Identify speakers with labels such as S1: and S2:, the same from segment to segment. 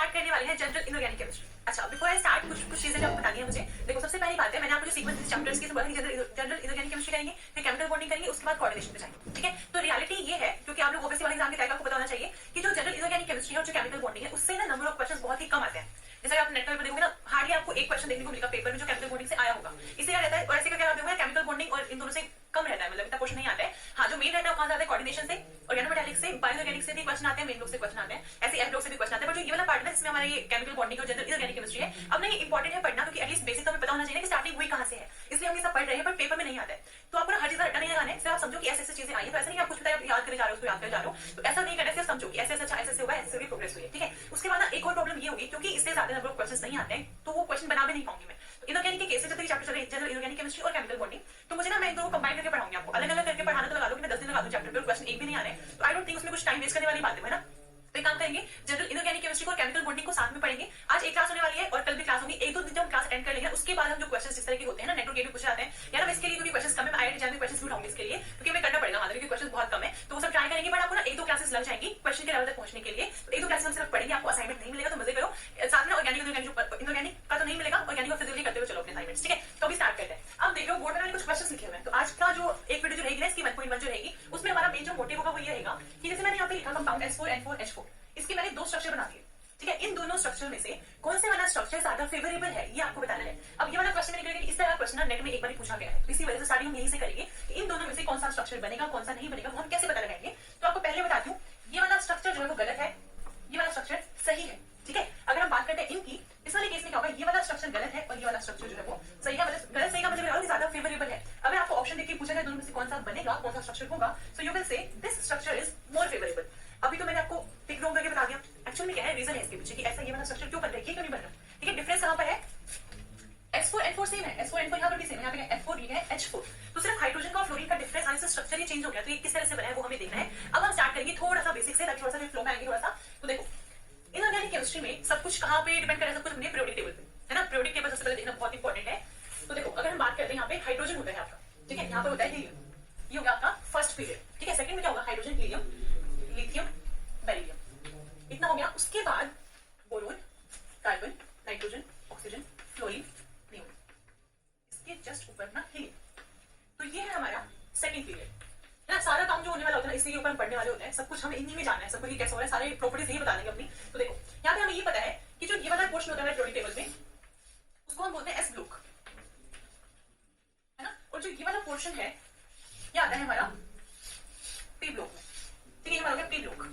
S1: Start करने वाले हैं जनरल इनऑर्गेनिक केमिस्ट्री। अच्छा, बिफोर आई स्टार्ट कुछ चीजें आपको बतानी है मुझे। देखो, सबसे पहली बात है, मैंने आपको जो सीक्वेंस चैप्टर्स की बोला कि जनरल इनऑर्गेनिक केमिस्ट्री करेंगे, फिर केमिकल बॉन्डिंग करेंगे, उसके बाद कोऑर्डिनेशन पे जाएंगे। ठीक है, तो रियलिटी ये है, क्योंकि आप लोग ओबीसी वाले एग्जाम के टाइप आपको पता होना चाहिए कि जो जनरल इनऑर्गेनिक केमिस्ट्री है और जो केमिकल बॉन्डिंग है, उससे ना नंबर ऑफ क्वेश्चन बहुत ही कम आते हैं। जैसे आप नेट पर देखोगे ना, हार्डली आपको एक क्वेश्चन देखने को मिलेगा पेपर में जो केमिकल बॉन्डिंग से आया होगा। इससे क्या रहता है, और ऐसे क्या होगा, केमिकल बॉन्डिंग और इन दोनों से कम रहता है, मतलब इतना क्वेश्चन नहीं आता है। हाँ, जो मेन रहता है वो कहां से आता है, कोऑर्डिनेशन से, ऑर्गेनोमेटालिक से, बायोऑर्गेनिक से भी क्वेश्चन आते हैं, मेन लोग से क्वेश्चन आते हैं, ऐसे एफ लोग से भी क्वेश्चन आते हैं। बट जो ये वाला पार्ट है इसमें हमारा ये केमिकल बॉन्डिंग और जनरल इनऑर्गेनिक केमिस्ट्री है, अब ना ये इंपॉर्टेंट है पढ़ना, क्योंकि एटलीस्ट बेसिक तो हमें पता होना चाहिए कि स्टार्टिंग हुई कहां से है। इसलिए हम ये सब पढ़ रहे हैं, पर पेपर में नहीं आता है। तो आपको ना हर चीज रट्टा नहीं लगाना है, सिर्फ आप समझो कि ऐसे ऐसे चीजें आई है। तो ऐसा नहीं कि आप कुछ पता है आप याद करे जा रहे हो, उसको याद करे जा रहे हो, तो ऐसा नहीं करना, सिर्फ समझो कि ऐसे ऐसे अच्छा ऐसे हुआ, ऐसे प्रोग्रेस हुई है। ठीक है, उसके बाद ना एक और प्रॉब्लम ये होगी, क्योंकि इससे ज्यादा नंबर ऑफ क्वेश्चन नहीं आते हैं, तो वो क्वेश्चन बना भी नहीं पाऊंगी मैं। तो इनऑर्गेनिक के केस में जब चैप्टर चले जनरल इनऑर्गेनिक केमिस्ट्री और केमिकल बॉन्डिंग, तो मुझे ना मैं इन दोनों को कंबाइन करके पढ़ाऊंगी आपको। अलग अलग करके पढ़ाना तो लगा लो कि मैं 10 दिन लगा दूं चैप्टर पे और क्वेश्चन एक भी नहीं आ रहे, तो आई डोंट थिंक उसमें कुछ टाइम वेस्ट करने वाली बात है ना। तो एक काम करेंगे, जनरल इनऑर्गेनिक केमिस्ट्री को और केमिकल बॉन्डिंग को साथ में पढ़ेंगे। आज एक क्लास होने वाली है और कल भी क्लास होगी। एक दो दिन जब हम क्लास अटेंड कर लेंगे, उसके बाद हम जो क्वेश्चंस इस तरह के होते हैं ना, नेटवर्क के भी पूछे जाते हैं यार, मैं इसके लिए क्योंकि क्वेश्चंस कम है, मैं आईआईटी एग्जाम में क्वेश्चंस भी उठाऊंगी इसके लिए, क्योंकि हमें करना पड़ेगा हमारे, क्योंकि क्वेश्चंस बहुत कम है, तो वो सब ट्राई करेंगे। बट आपको ना एक दो क्लासेस लग जाएंगी क्वेश्चन के लेवल तक पहुंचने के लिए। तो एक दो क्लासेस हम सिर्फ पढ़ेंगे, आपको असाइनमेंट नहीं मिलेगा, तो मजे करो। साथ में ऑर्गेनिक इनऑर्गेनिक का तो नहीं मिलेगा, ऑर्गेनिक और फिजिकली करते हुए चलो अपने असाइनमेंट्स। ठीक है, तो अभी स्टार्ट करते हैं। अब देखो, बोर्ड में मैंने कुछ क्वेश्चंस लिखे हुए हैं। तो आज का जो एक वीडियो जो रहेगी ना, इसकी 1.1 जो रहेगी, उसमें हमारा मेन जो मोटिव होगा वो ये रहेगा कि जैसे मैंने यहाँ पे लिखा कंपाउंड S4N4H4, इसके मैंने दो स्ट्रक्चर बना दिए। ठीक है, इन दोनों स्ट्रक्चर में से कौन से वाला स्ट्रक्चर ज्यादा फेवरेबल है, ये आपको बताना है। अब ये वाला क्वेश्चन मैंने इस तरह का क्वेश्चन नेट में एक बार पूछा गया है, इसी वजह से स्टार्टिंग हम यहीं से करेंगे कि इन दोनों में से कौन सा स्ट्रक्चर बनेगा, कौन सा नहीं बनेगा, वो हम कैसे पता लगाएंगे। तो आपको पहले बताती हूँ, ये वाला स्ट्रक्चर जो है वो गलत है, ये वाला स्ट्रक्चर सही है। ठीक है, अगर हम बात करते हैं इनकी, इस वाले केस में क्या होगा, ये वाला स्ट्रक्चर गलत है और ये वाला स्ट्रक्चर जो है वो सही है। मतलब गलत सही का मतलब ज्यादा फेवरेबल है। अगर आपको ऑप्शन देके पूछा जाए दोनों में से कौन सा बनेगा, कौन सा स्ट्रक्चर होगा, so you will say this structure is more favourable. अभी तो मैंने आपको टिक रॉन्ग करके बता दिया। एक्चुअली में क्या है, रीजन है इसके पीछे कि ऐसा ये वाला स्ट्रक्चर क्यों बन रहा है, ये क्यों नहीं बन रहा। ठीक है, डिफरेंस कहां पर है, S4N4 सेम है, S4N4 यहाँ पर भी सेम है, यहाँ पे F4 ये है H4, तो सिर्फ हाइड्रोजन का और फ्लोरीन का डिफरेंस आने से स्ट्रक्चर ही चेंज हो गया। तो ये किस तरह से बना है वो हमें देखना है। अब हम स्टार्ट करेंगे थोड़ा सा बेसिक से, ताकि थोड़ा सा फ्लो में आएंगे थोड़ा सा। तो देखो, इनऑर्गेनिक केमिस्ट्री में सब कुछ कहां पे डिपेंड कर रहा है, सब कुछ अपने पीरियोडिक टेबल पे है ना। पीरियोडिक टेबल सबसे पहले देखना बहुत इंपॉर्टेंट है। तो देखो, अगर हम बात करते हैं, यहाँ पे हाइड्रोजन होता है आपका, ठीक है, यहाँ पे होता है हीलियम, ये हो गया आपका फर्स्ट पीरियड। ठीक है, सेकंड में क्या होगा, हाइड्रोजन, हीलियम, लिथियम, बेरिलियम, इतना हो गया। उसके बाद boron, carbon, nitrogen, oxygen, fluorine, neon, इसके जस्ट ऊपर ना हीलियम। तो ये है हमारा सेकंड पीरियड है ना। सारा काम जो होने वाला होता है ना, इसके ऊपर हम पढ़ने वाले होते हैं, सब कुछ हमें इन्हीं में जानना है, सब कुछ कैसे हो रहा है, सारे प्रॉपर्टीज यही बता देंगे अपनी। तो देखो, यहाँ पे हमें ये पता है कि जो ये वाला पोर्शन होता है पीरियोडिक टेबल में, उसको हम बोलते हैं एस ब्लॉक है ना। और जो ये वाला पोर्शन है, ये आता है हमारा पी ब्लॉक में। ठीक है, ये हमारा पी ब्लॉक।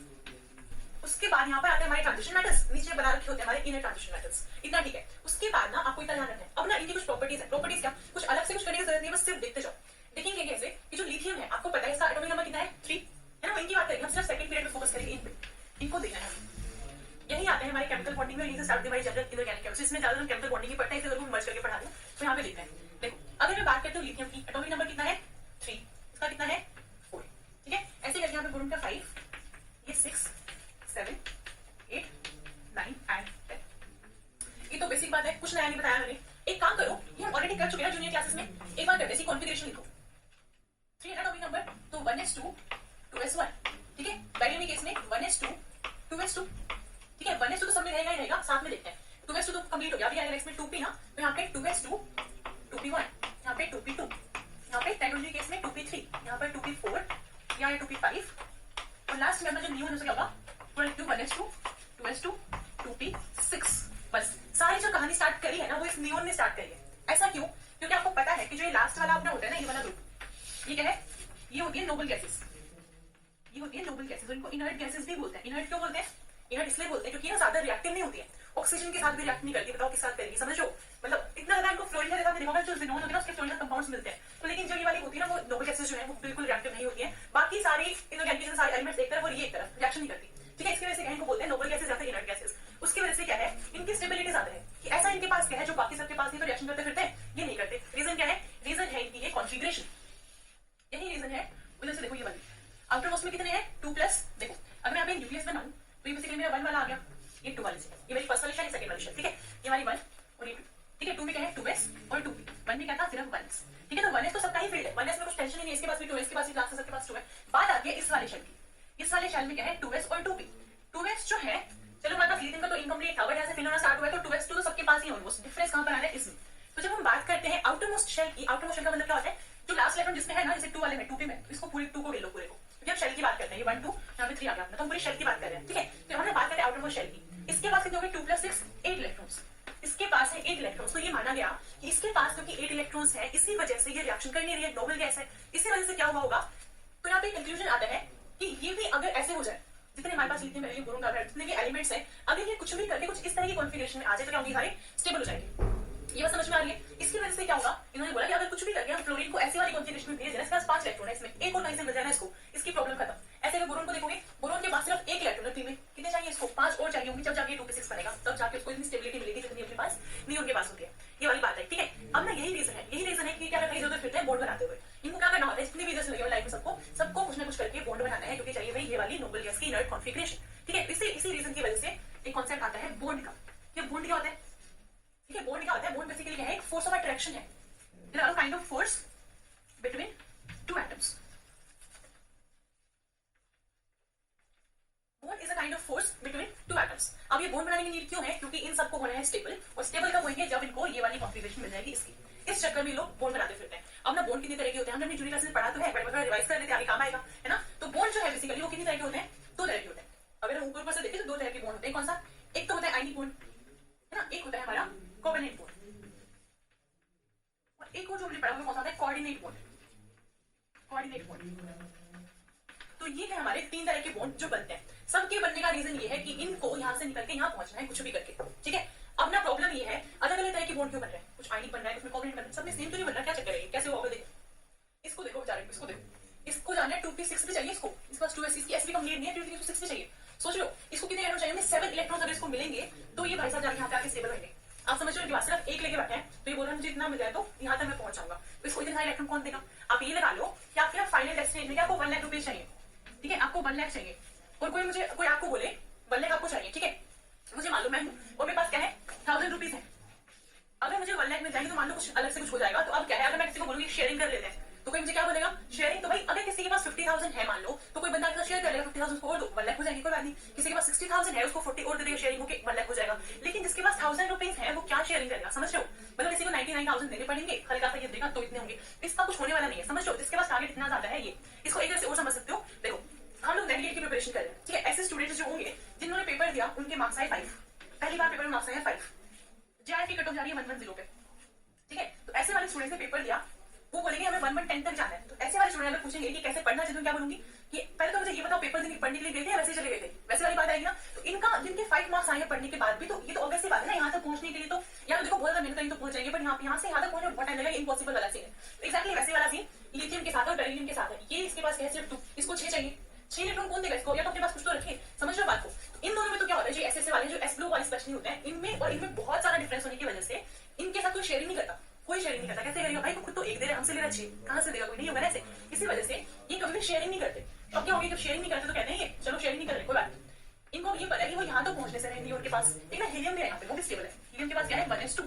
S1: उसके बाद यहाँ पर आते हैं हमारे ट्रांजिशन मेटल्स, नीचे बना रखे होते हैं हमारे इनर ट्रांजिशन मेटल्स। इतना ठीक है। उसके बाद ना आपको इतना ध्यान रखना है। अब ना इनकी कुछ प्रॉपर्टीज है, प्रॉपर्टीज क्या, कुछ अलग से कुछ करने की जरूरत नहीं है, बस सिर्फ देखते जाओ। देखेंगे कैसे कि जो लिथियम है, आपको पता है इसका एटॉमिक नंबर कितना है, 3 है ना। इनकी बात करेंगे हम, सिर्फ सेकंड पीरियड में फोकस करेंगे इन पे, इनको देखना है। यही आते हैं हमारे केमिकल बॉन्डिंग में, यहीं से स्टार्ट होती है हमारी जनरल इनऑर्गेनिक केमिस्ट्री। इसमें ज्यादा केमिकल बॉन्डिंग ही पढ़ते हैं, इसे जरूर मर्ज करके पढ़ा दूं। तो यहाँ पे देखते हैं, देखो, अगर मैं बात करती हूँ लिथियम की, एटॉमिक नंबर कितना है, 3, इसका कितना है, 4। ठीक है, ऐसे करके यहाँ पे बोरोन का 5, ये 6, 7, 8, 9 एंड 10। ये तो बेसिक बात है, कुछ नया नहीं बताया मैंने। एक काम करो, ये हम ऑलरेडी कर चुके हैं जूनियर क्लासेस में, एक बार करते हैं, कॉन्फ़िगरेशन लिखो। 3 है एटॉमिक नंबर, तो 1s2 2s1। ठीक है, बेरिलियम केस में 1s2 2s2। ठीक है, 1s2 तो सब में रहेगा ही रहेगा, साथ में देखते हैं। 2s2 तो कंप्लीट हो गया, अभी आएगा इसमें 2p ना, तो यहाँ पे 2s2 2p1, यहाँ पे 2p2, यहाँ पे नाइट्रोजन केस में 2p3, यहाँ पर 2p4, यहाँ है 2p5, और लास्ट में अपना जो नियोन क्या होगा, 1s2 2s2 2p6। बस सारी जो कहानी स्टार्ट करी है ना, वो इस नियोन ने स्टार्ट करी है। ऐसा क्यों, क्योंकि आपको पता है कि जो ये लास्ट वाला अपना होता है ना, ये वाला ग्रुप, ये क्या है, ये होती है नोबल गैसेस, ये होती है नोबल गैसेस। इनको इनर्ट गैसेस भी बोलते हैं। इनर्ट क्यों बोलते हैं, इनर्ट इसलिए बोलते हैं क्योंकि ना ज्यादा रिएक्टिव नहीं होती है, ऑक्सीजन के साथ भी रिएक्ट नहीं करती। बताओ किस साथ करेगी, समझो, मतलब इतना ज्यादा इनको फ्लोरीन के साथ देखोगे, जो जिनोन होते हैं ना, उसके फ्लोरीन कंपाउंड्स मिलते हैं। तो लेकिन जो ये वाली होती है ना, वो नोबल गैसेस जो है वो बिल्कुल रिएक्टिव नहीं होती है। बाकी सारी इनऑर्गेनिक सारे एलिमेंट्स एक तरफ और ये एक तरफ रिएक्शन नहीं करती। ठीक है, इसकी वजह से इनको बोलते हैं नोबल गैसेस या फिर इनर्ट गैसेस। उसकी वजह से क्या है, इनकी स्टेबिलिटी ज्यादा है, कि ऐसा इनके पास क्या है जो बाकी सबके पास नहीं, तो रिएक्शन करते फिरते हैं, ये नहीं करते। रीजन क्या है, रीजन है इनकी ये कॉन्फ़िगरेशन, यही रीजन है। उधर से देखो, ये वाली आउटर मोस्ट में कितने हैं, 2+। देखो, अगर मैं यहाँ पे न्यूक्लियस बनाऊं, तो ये बेसिकली मेरा 1 वाला आ गया, ये 2 वाली से, ये मेरी फर्स्ट वाली शेल, सेकंड वाली शेल। ठीक है, ये वाली 1 और ये 2। ठीक है, 2 में क्या है, 2s और 2p, 1 में क्या था, सिर्फ 1s। ठीक है, तो 1s तो सबका ही फील्ड है, 1s में कुछ टेंशन ही नहीं है, इसके पास भी 2 है, इसके पास भी क्लास है, सबके पास 2 है। बात आती है इस वाले शेल की, इस वाले शेल में क्या है, 2s और 2p। 2s जो है, चलो हमारे पास लिथियम का तो इनकम्प्लीट था, बट ऐसे फिनोल स्टार्ट हुआ है तो 2s2 तो सबके पास ही ऑलमोस्ट। डिफरेंस कहां पर आ रहा है? इसमें। तो जब हम बात करते हैं आउटर मोस्ट शेल की, आउटर मोस्ट शेल का मतलब क्या होता है? जो लास्ट इलेक्ट्रॉन जिसमें है ना, जैसे 2 वाले में 2p में, तो इसको पूरे 2 को ले लो पूरे को, क्योंकि हम शेल की बात करते हैं। ये 1 2 यहाँ पे 3 आ गया, तो हम पूरी शेल की बात कर रहे हैं, ठीक है। तो हमने बात करते हैं आउटर मोस्ट शेल की। इसके पास कितने हो गए? 2 + 6 8 इलेक्ट्रॉन्स। इसके पास है 8 इलेक्ट्रॉन्स। तो ये माना गया कि इसके पास क्योंकि 8 इलेक्ट्रॉन्स है, इसी वजह से ये रिएक्शन कर नहीं रही है, नोबल गैस है, इसी वजह से क्या हुआ होगा? तो यहाँ पे कंक्लूजन आता है कि ये भी अगर ऐसे हो जाए, जितने हमारे पास लिथियम बेरिलियम बोरोन कार्बाइड जितने भी एलिमेंट्स हैं, अगर ये कुछ भी करके कुछ इस तरह की कॉन्फ़िगरेशन में आ जाए तो क्या होंगे? सारे स्टेबल हो जाएंगे। ये बात समझ में आ रही है? इसकी वजह से क्या होगा? इन्होंने बोला कि अगर कुछ भी करके हम फ्लोरीन को ऐसी वाली कॉन्फ़िगरेशन में भेज दें, इसके पास 5 इलेक्ट्रॉन है, इसमें एक और कहीं से मिल जाए ना इसको, इसकी प्रॉब्लम खत्म। ऐसे अगर बोरोन को देखोगे, बोरोन के पास सिर्फ 1 इलेक्ट्रॉन है पी में, कितने चाहिए इसको? 5 और चाहिए होंगे, जब जाके 2p6 बनेगा, तब जाके उसको इतनी स्टेबिलिटी मिलेगी जितनी अपने पास नहीं उनके पास होती है। ये वाली बात है, ठीक है। अब ना यही रीजन है कि क्या करना है, इधर-उधर फिरते हैं बॉन्ड बनाते हुए। इनको क्या करना होता है? जितनी भी इधर लगे लाइफ में सबको कुछ ना कुछ करके बॉन्ड बनाना है, क्योंकि चाहिए भाई ये वाली नोबल गैस की इनर्ट कॉन्फ़िगरेशन, ठीक है। इसी रीजन की वजह से एक कॉन्सेप्ट आता है बॉन्ड का। ये बॉन्ड क्या होता है? ठीक है, बॉन्ड क्या होता है? बॉन्ड बेसिकली क्या है? एक फोर्स ऑफ अट्रैक्शन है। There are kind of force between two atoms. Bond is a kind of force between two atoms. अब ये बॉन्ड बनाने की नीड क्यों है? क्योंकि इन सबको होना है स्टेबल, और स्टेबल कब होंगे? जब इनको ये वाली कॉन्फ़िगरेशन मिल जाएगी इसकी। इस चक्कर में लोग बॉन्ड बनाते फिरते हैं। अब ना बॉन्ड कितनी तरह के होते हैं, हमने अपनी जूनियर क्लासेस में पढ़ा तो है, बट थोड़ा रिवाइज कर लेते हैं, आगे काम आएगा, है ना। तो बॉन्ड जो है बेसिकली वो कितनी तरह के होते हैं? 2 तरह के होते हैं। अगर हम ऊपर से देखें तो 2 तरह के बॉन्ड होते हैं। कौन सा? एक तो होता है आयनिक बॉन्ड, है ना, एक होता है हमारा कोवेलेंट बॉन्ड, और एक और जो हमने पढ़ा वो कौन सा होता है? Coordinate bond. Coordinate bond. तो ये है हमारे 3 तरह के बॉन्ड जो बनते हैं। सबके बनने का रीजन ये है कि इनको यहाँ से निकल के यहाँ पहुंचना है, कुछ भी करके, ठीक है। अब ना प्रॉब्लम ये है, अलग अलग तरह के बॉन्ड क्यों बन रहे हैं? कुछ आयनिक बन रहा है, कुछ में कोवेलेंट बन रहा है, सब में सेम तो नहीं बन रहा। क्या चक्कर है? कैसे होगा? देखो इसको, देखो बेचारे इसको देखो, इसको जाना है 2p6 भी चाहिए इसको, इसके पास 2s, इसकी एसपी कंप्लीट नहीं है, 2p6 भी चाहिए। सोच लो इसको कितने इलेक्ट्रॉन चाहिए? 7 इलेक्ट्रॉन अगर इसको मिलेंगे तो ये भाई साहब जाके यहाँ पे आके स्टेबल होंगे। आप समझ रहे हो? सिर्फ एक लेके बैठे हैं, तो ये बोल रहे हैं मुझे इतना मिल जाए तो यहाँ तक मैं पहुंच जाऊंगा। तो इसको इतने सारे इलेक्ट्रॉन कौन देगा? आप ये लगा लो कि आपके फाइनल डेस्टिनेशन में आपको 1 लाख रुपीज चाहिए, ठीक है, आपको 1 लाख चाहिए, और कोई आपको बोले 1 लाख आपको चाहिए, ठीक है। मुझे मालूम है और मेरे पास क्या है? 1000 रुपीज है। अगर मुझे 1 लाख मिल जाएगी तो मान लो कुछ अलग से कुछ हो जाएगा। तो अब क्या है, अगर मैं किसी को बोलूंगी शेयरिंग कर लेते हैं, तो कोई मुझे क्या बोलेगा? शेयरिंग। तो भाई अगर किसी के पास 50,000 है मान लो, तो कोई बंदा शेयर कर लेगा, 50,000 को और दो, 1 लाख हो जाएगी, कोई बात नहीं। किसी के पास 60,000 है, उसको 40 और दे देगा शेयरिंग होके 1 लाख हो जाएगा। लेकिन जिसके पास 1000 रुपीज है वो क्या शेयरिंग करेगा? समझ रहे हो? मतलब किसी को 99,000 देने पड़ेंगे, हल्का सा ये देगा तो इतने होंगे। इसका कुछ होने वाला नहीं है, समझ रहे हो? जिसके पास टारगेट इतना ज्यादा है, ये इसको एक तरह से और समझ सकते हो। देखो हम लोग नेविगेट की प्रिपरेशन कर रहे हैं, ठीक है। ऐसे स्टूडेंट्स जो होंगे जिन्होंने पेपर दिया उनके मार्क्स आए 5, पहली बार पेपर में मार्क्स आए 5, जेआरएफ की कट ऑफ जा रही है 110 पे, ठीक है। तो ऐसे वाले स्टूडेंट्स ने पेपर दिया, वो बोलेंगे हमें 110 तक जाना है। तो ऐसे वाले स्टूडेंट अगर पूछेंगे कि कैसे पढ़ना चाहिए, तो क्या बोलूंगी कि पहले तो मुझे ये बताओ पेपर देने पढ़ने के लिए गए थे या वैसे चले गए थे? वैसे वाली बात आएगी ना। तो इनका जिनके 5 मार्क्स आए हैं पढ़ने के बाद भी, तो ये तो ऑब्वियस सी बात है ना, यहाँ तक पहुंचने के लिए तो यार देखो बहुत ज्यादा मेहनत करेंगे तो पहुंच जाएंगे, पर यहाँ से यहाँ तक पहुंचने बहुत टाइम लगेगा, इम्पॉसिबल वाला सीन है। तो एक्जैक्टली वैसे वाला सीन लिथियम के साथ और बेरिलियम के साथ है। ये इसके पास है सिर्फ 2, इसको 6 चाहिए, 6 इलेक्ट्रॉन कौन देगा इसको? या तो अपने पास कुछ तो रखे, समझ रहे हो बात को? तो इन दोनों में तो क्या होता है, जो ऐसे वाले जो एस ग्रुप वाले स्पेशली होते हैं, इनमें और इनमें बहुत सारा डिफरेंस होने की वजह से इनके साथ कोई शेयरिंग नहीं करता, कोई शेयरिंग नहीं करता। कैसे करेगा भाई? खुद तो एक दे रहे, हमसे ले रहा 6, कहां से देगा? कोई नहीं होगा ऐसे। इसी वजह से ये कभी भी शेयरिंग नहीं करते। अब क्या होगी? जब शेयरिंग नहीं करते तो कहते हैं ये चलो शेयरिंग नहीं कर रहे, कोई बात नहीं। इनको ये पता है कि वो यहाँ तो पहुंचने से रहेंगे, उनके पास एक ना हीलियम भी है, यहाँ पे वो भी स्टेबल है। हीलियम के पास क्या है? 1s2,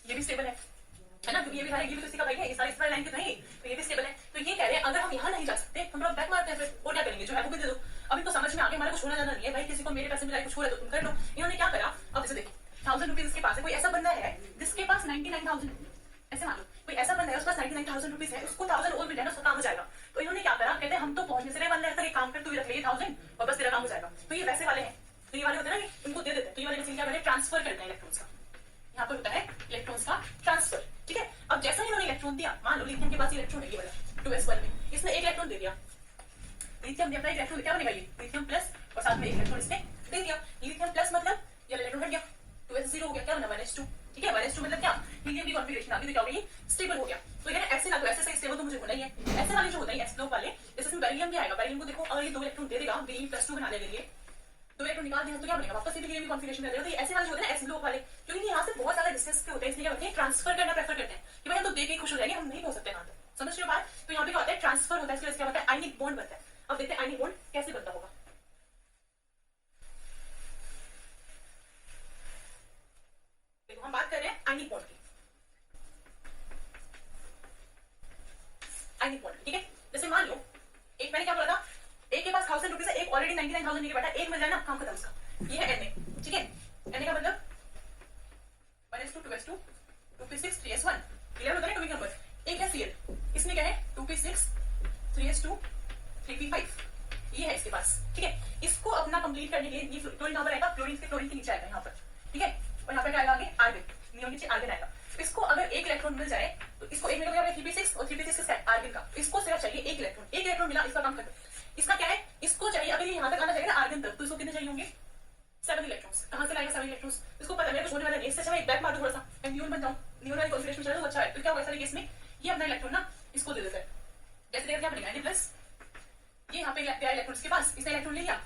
S1: ये भी स्टेबल है ना, क्योंकि ये भी सारे, ये भी तो इसी का भाई है, ये सारे इस वाली लाइन के नहीं, तो ये भी स्टेबल है। तो ये कह रहे हैं अगर हम यहाँ नहीं जा सकते हम लोग बैक मारते हैं, फिर और क्या करेंगे? जो है वो भी दे दो। अब इनको समझ में आ गया हमारा कुछ होना जाना नहीं है भाई, किसी को मेरे पैसे मिला कुछ हो रहा है तो तुम कर लो। इन्होंने क्या करा? अब जैसे देखो 1000 रुपीज इसके पास है, कोई ऐसा बंदा है जिसके पास 99,000, ऐसे मान लो कोई ऐसा बंदा है उसके पास 99,000 रुपीज है, उसको 1000 और मिल जाए ना, उसका काम हो जाएगा। तो इन्होंने क्या करा? कहते हैं हम तो पहुंचने से रहे 1 लाख तक, एक काम कर तू रख ले 1000 और बस तेरा काम हो जाएगा। तो ये वैसे वाले हैं, तो ये वाले होते हैं ना इनको दे देते हैं, तो ये वाले मशीन क्या करें? ट्रांसफर करते हैं इलेक्ट्रॉन्स का। यहाँ पर होता है इलेक्ट्रॉन्स का ट्रांसफर, ठीक है। अब जैसा ही इन्होंने इलेक्ट्रॉन दिया, मान लो लिथियम के पास इलेक्ट्रॉन है ये वाला 2s1 में, इसने एक इलेक्ट्रॉन दे दिया, लिथियम ने अपना इलेक्ट्रॉन क्या बनेगा? ये लिथियम प्लस, और साथ में एक इलेक्ट्रॉन इसने दे दिया। लिथियम प्लस मतलब ये इलेक्ट्रॉन हट गया, 2s0 हो गया, क्या बना? 1s2, ठीक है। 1s2 मतलब क्या? हीलियम की कॉन्फ़िगरेशन आ गई, तो क्या हो गई? स्टेबल हो गया। तो ये ऐसे ना, तो ऐसे सही स्टेबल तो मुझे होना ही है। ऐसे वाले जो होते हैं एस ग्रुप वाले, जैसे इसमें बेरिलियम भी आएगा, बेरिलियम को देखो अगर ये 2 इलेक्ट्रॉन दे देगा Be+2 बनाने के लिए, 2 इलेक्ट्रॉन निकाल दिया तो क्या बनेगा? वापस से हीलियम की कॉन्फ़िगरेशन में आ जाएगा। तो ये ऐसे वाले जो होते हैं एस ग्रुप वाले, क्योंकि यहाँ से बहुत ज्यादा डिस्टेंस पे होते हैं, इसलिए क्या होते हैं? ट्रांसफर करना प्रेफर करते हैं कि भाई हम तो देख के खुश हो जाएंगे, हम नहीं हो सकते वहां तक, समझ रहे हो बात? तो यहाँ पे क्या होता है? ट्रांसफर होता है, इसके क्या होता है? आयनिक बॉन्ड बनता है। अब देखते हैं आयनिक बॉन्ड कैसे बनता होगा। देखो हम बात कर रहे हैं आयनिक बॉन्ड की, आयनिक बॉन्ड, ठीक है। जैसे मान लो एक मैंने क्या बोला था, एक के पास 1000 रुपीज है, एक ऑलरेडी 99,000 लेके बैठा, एक मिल जाए ना काम खत्म उसका। ये है Na, ठीक है, कहने का मतलब 1s2 2s2 2p6 3s1 clear होता है एटॉमिक नंबर। एक है Cl, इसमें क्या है 2p6 3s2 3p5, ये है इसके पास, ठीक है। इसको अपना कंप्लीट करने के लिए ये क्लोरीन नंबर आएगा, क्लोरीन से क्लोरीन के नीचे आएगा यहाँ पर, ठीक है, और यहाँ पे क्या आएगा आगे आर्गन, नियोन नीचे आर्गन आएगा। इसको अगर एक इलेक्ट्रॉन मिल जाए तो इसको एक मिलेगा 3p6 और 3p6 का सेट आर्गन का, इसको सिर्फ चाहिए एक इलेक्ट्रॉन, एक इलेक्ट्रॉन मिला इसका काम खत्म। इसका क्या है, इसको चाहिए अगर ये यहाँ तक आना चाहिए ना आर्गन तक, तो इसको कितने चाहिए होंगे 7 इलेक्ट्रॉन्स। कहां से लाएगा 7 इलेक्ट्रॉन्स, इसको पता मेरे कुछ होने वाला नहीं, इससे अच्छा मैं एक बैक मार दूं थोड़ा सा, मैं नियोन बन जाऊं, नियोन वाली कॉन्फिगरेशन चले तो अच्छा है। तो क्या होगा ऐसा केस में ये अपना इलेक्ट्रॉन ना इसको दे देता है, जैसे देखिए क्या बनेगा Na+, ये यहाँ पे इलेक्ट्रॉन के पास, इसने इलेक्ट्रॉन ले लिया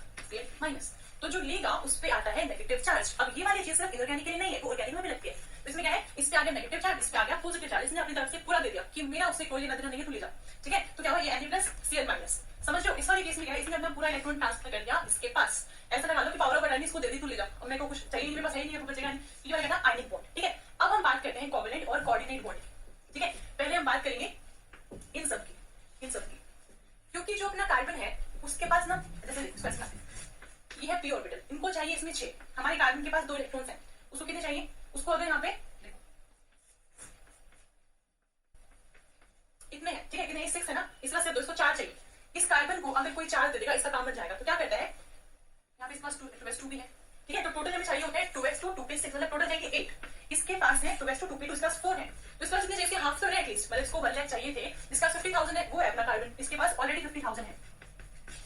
S1: माइनस, तो जो लेगा उस पे आता है नेगेटिव चार्ज। अब ये वाली चीज सिर्फ इनऑर्गेनिक के लिए नहीं है, वो ऑर्गेनिक में भी लगती है। तो इसमें क्या है, इस पे आ गया नेगेटिव चार्ज, इस पे आ गया पॉजिटिव चार्ज, इसने अपनी तरफ से पूरा दे दिया कि मेरा उससे कोई लेना देना नहीं है, तू ले जा, ठीक है। तो क्या हुआ ये Na+Cl-, समझ लो। इस वाले केस में क्या है, इसने अपना पूरा इलेक्ट्रॉन ट्रांसफर कर दिया इसके पास, ऐसा लगा लो कि पावर ऑफ अटॉर्नी इसको दे दी, तू ले जा, और मेरे को कुछ चाहिए नहीं, मेरे पास है ही नहीं, बचेगा नहीं, ये वाला कहना आयनिक बॉन्ड, ठीक है। अब हम बात करते हैं कोवेलेंट और कोऑर्डिनेट बॉन्ड, ठीक है। पहले हम बात करेंगे इन सब की, क्योंकि जो अपना कार्बन है उसके पास ना, जैसे ये है p ऑर्बिटल, इनको चाहिए इसमें 6, हमारे कार्बन के पास 2 इलेक्ट्रॉन्स हैं, उसको कितने चाहिए, उसको अगर यहाँ पे देखो इतने हैं, ठीक है, कितने 6 है ना, इसका सिर्फ 2, इसको 4 चाहिए। इस कार्बन को अगर कोई चार्ज दे देगा इसका काम बन जाएगा। तो क्या करता है, यहाँ पे इसके पास 2s2 भी है, ठीक है, तो टोटल हमें चाहिए होता है 2s2 2p6, मतलब टोटल जाएंगे 8। इसके पास है 2s2 2p2, इसके पास 4 है, तो इसके पास कितने चाहिए, हाफ तो है एटलीस्ट, मतलब इसको 1 लाख चाहिए थे, जिसका 50,000 है वो है अपना कार्बन, इसके पास ऑलरेडी 50,000 है।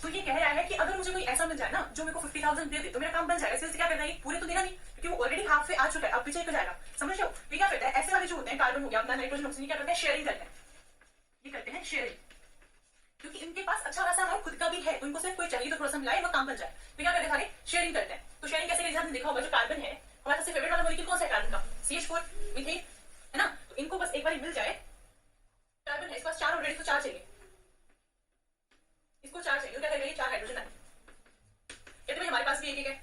S1: तो ये कह रहा है कि अगर मुझे कोई ऐसा मिल जाए ना जो मेरे को 50,000 दे दे तो मेरा काम बन जाएगा। इसलिए क्या करना है, पूरे तो देना नहीं क्योंकि वो ऑलरेडी हाफ पे आ चुका है, अब पीछे को जाएगा, समझ लो। ये क्या करता है, ऐसे वाले जो होते हैं कार्बन हो गया अपना, नाइट्रोजन ऑक्सीजन, क्या करते हैं शेयरिंग करते हैं, ये करते हैं शेयरिंग, क्योंकि इनके पास अच्छा खासा अमाउंट खुद का भी है, तो इनको सिर्फ कोई चाहिए तो थोड़ा सा मिलाए वो काम बन जाए। तो क्या करते हैं सारे शेयरिंग करते हैं। तो शेयरिंग कैसे आपने देखा होगा, जो कार्बन है हमारा सबसे फेवरेट वाला मॉलिक्यूल कौन सा है कार्बन का, CH4 मीथेन, है ना। तो इनको बस एक बार मिल जाए, कार्बन है इसके पास 4 ऑलरेडी, इसको 4 चाहिए, इसको 4 चाहिए, तो क्या करेंगे 4 हाइड्रोजन है, कहते हैं हमारे पास भी एक है।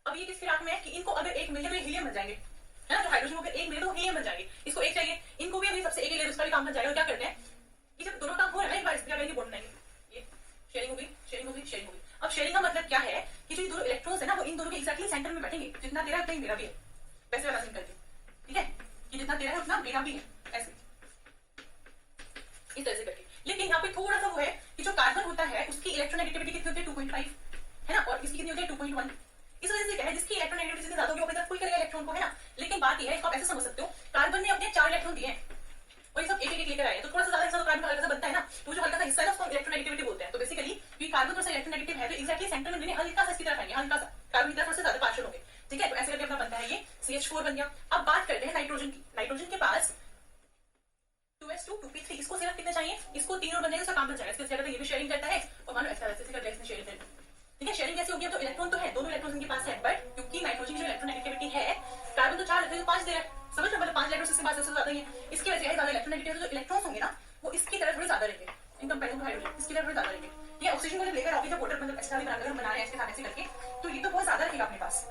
S1: अब ये किस फिराक में है कि इनको अगर एक मिले तो ये हीलियम बन जाएंगे, है ना। तो हाइड्रोजन को अगर एक मिले तो हीलियम बन जाएंगे, इसको एक चाहिए, इनको भी अभी सबसे एक ले, उसका भी काम बन जाएगा। क्या करते हैं, ये जब दोनों काम हो रहा है एक बार इसका करेंगे बॉन्ड बनाएंगे, ये शेयरिंग होगी, शेयरिंग होगी, शेयरिंग होगी। अब शेयरिंग का मतलब क्या है कि जो ये दोनों इलेक्ट्रॉन्स है ना वो इन दोनों के एक्जैक्टली सेंटर में बैठेंगे, जितना तेरा उतना ही मेरा भी है, वैसे वाला सीन करके, ठीक है, कि जितना तेरा है उतना मेरा भी है, ऐसे इस तरह से करके। लेकिन यहाँ पे थोड़ा सा वो है कि जो कार्बन होता है उसकी इलेक्ट्रोनेगेटिविटी कितनी होती है 2.5, है ना, और इसकी कितनी होती है 2.1। इस वजह से क्या है, जिसकी इलेक्ट्रोनेगेटिविटी जितनी ज्यादा होगी वो अपनी तरफ पुल करेगा इलेक्ट्रॉन को, है ना। लेकिन बात ये है, इसको आप ऐसे समझ सकते हो, कार्बन ने अपने 4 इलेक्ट्रॉन दिए हैं और ये सब एक एक लेकर आए हैं, तो थोड़ा सा ज्यादा हिस्सा तो कार्बन का हल्का सा बनता है ना, तो जो हल्का सा हिस्सा है ना उसको इलेक्ट्रोनेगेटिविटी बोलते हैं। तो बेसिकली ये कार्बन थोड़ा सा इलेक्ट्रोनेगेटिव है, तो एक्जैक्टली सेंटर में हल्का सा इसकी तरफ आएंगे, हल्का सा कार्बन की तरफ से ज्यादा पार्शियल होंगे, ठीक है। तो ऐसे करके अपना बनता है ये CH4 बन गया। अब बात करते हैं नाइट्रोजन की। नाइट्रोजन के पास 2s2 2p3, इसको सिर्फ कितने चाहिए, इसको 3 और बन जाएगा, इसका काम बन जाएगा। इसके जगह ये भी शेयरिंग करता है और मानो ऐसा वैसे करके इसमें शेयरिंग करता है, ठीक है। शेयरिंग कैसे होगी, तो इलेक्ट्रॉन तो है, दोनों इलेक्ट्रॉन इनके पास है, बट क्योंकि नाइट्रोजन की जो इलेक्ट्रोनेगेटिविटी है, कार्बन तो 4 है तो 5 दे रहा है, समझ लो, मतलब 5 इलेक्ट्रॉन इसके पास सबसे ज्यादा ही है। इसकी वजह से ज्यादा इलेक्ट्रोनेगेटिविटी, जो इलेक्ट्रॉन्स होंगे ना वो इसकी तरफ थोड़े ज्यादा रहेंगे इन कंपेरिजन टू हाइड्रोजन, इसकी तरफ थोड़े ज्यादा रहेंगे। ये ऑक्सीजन को जब लेकर आओगे, जब वाटर मतलब एक्स्ट्रा भी बना रहे हैं इसके साथ ऐसे करके, तो ये तो बहुत ज्यादा रहेगा अपने पास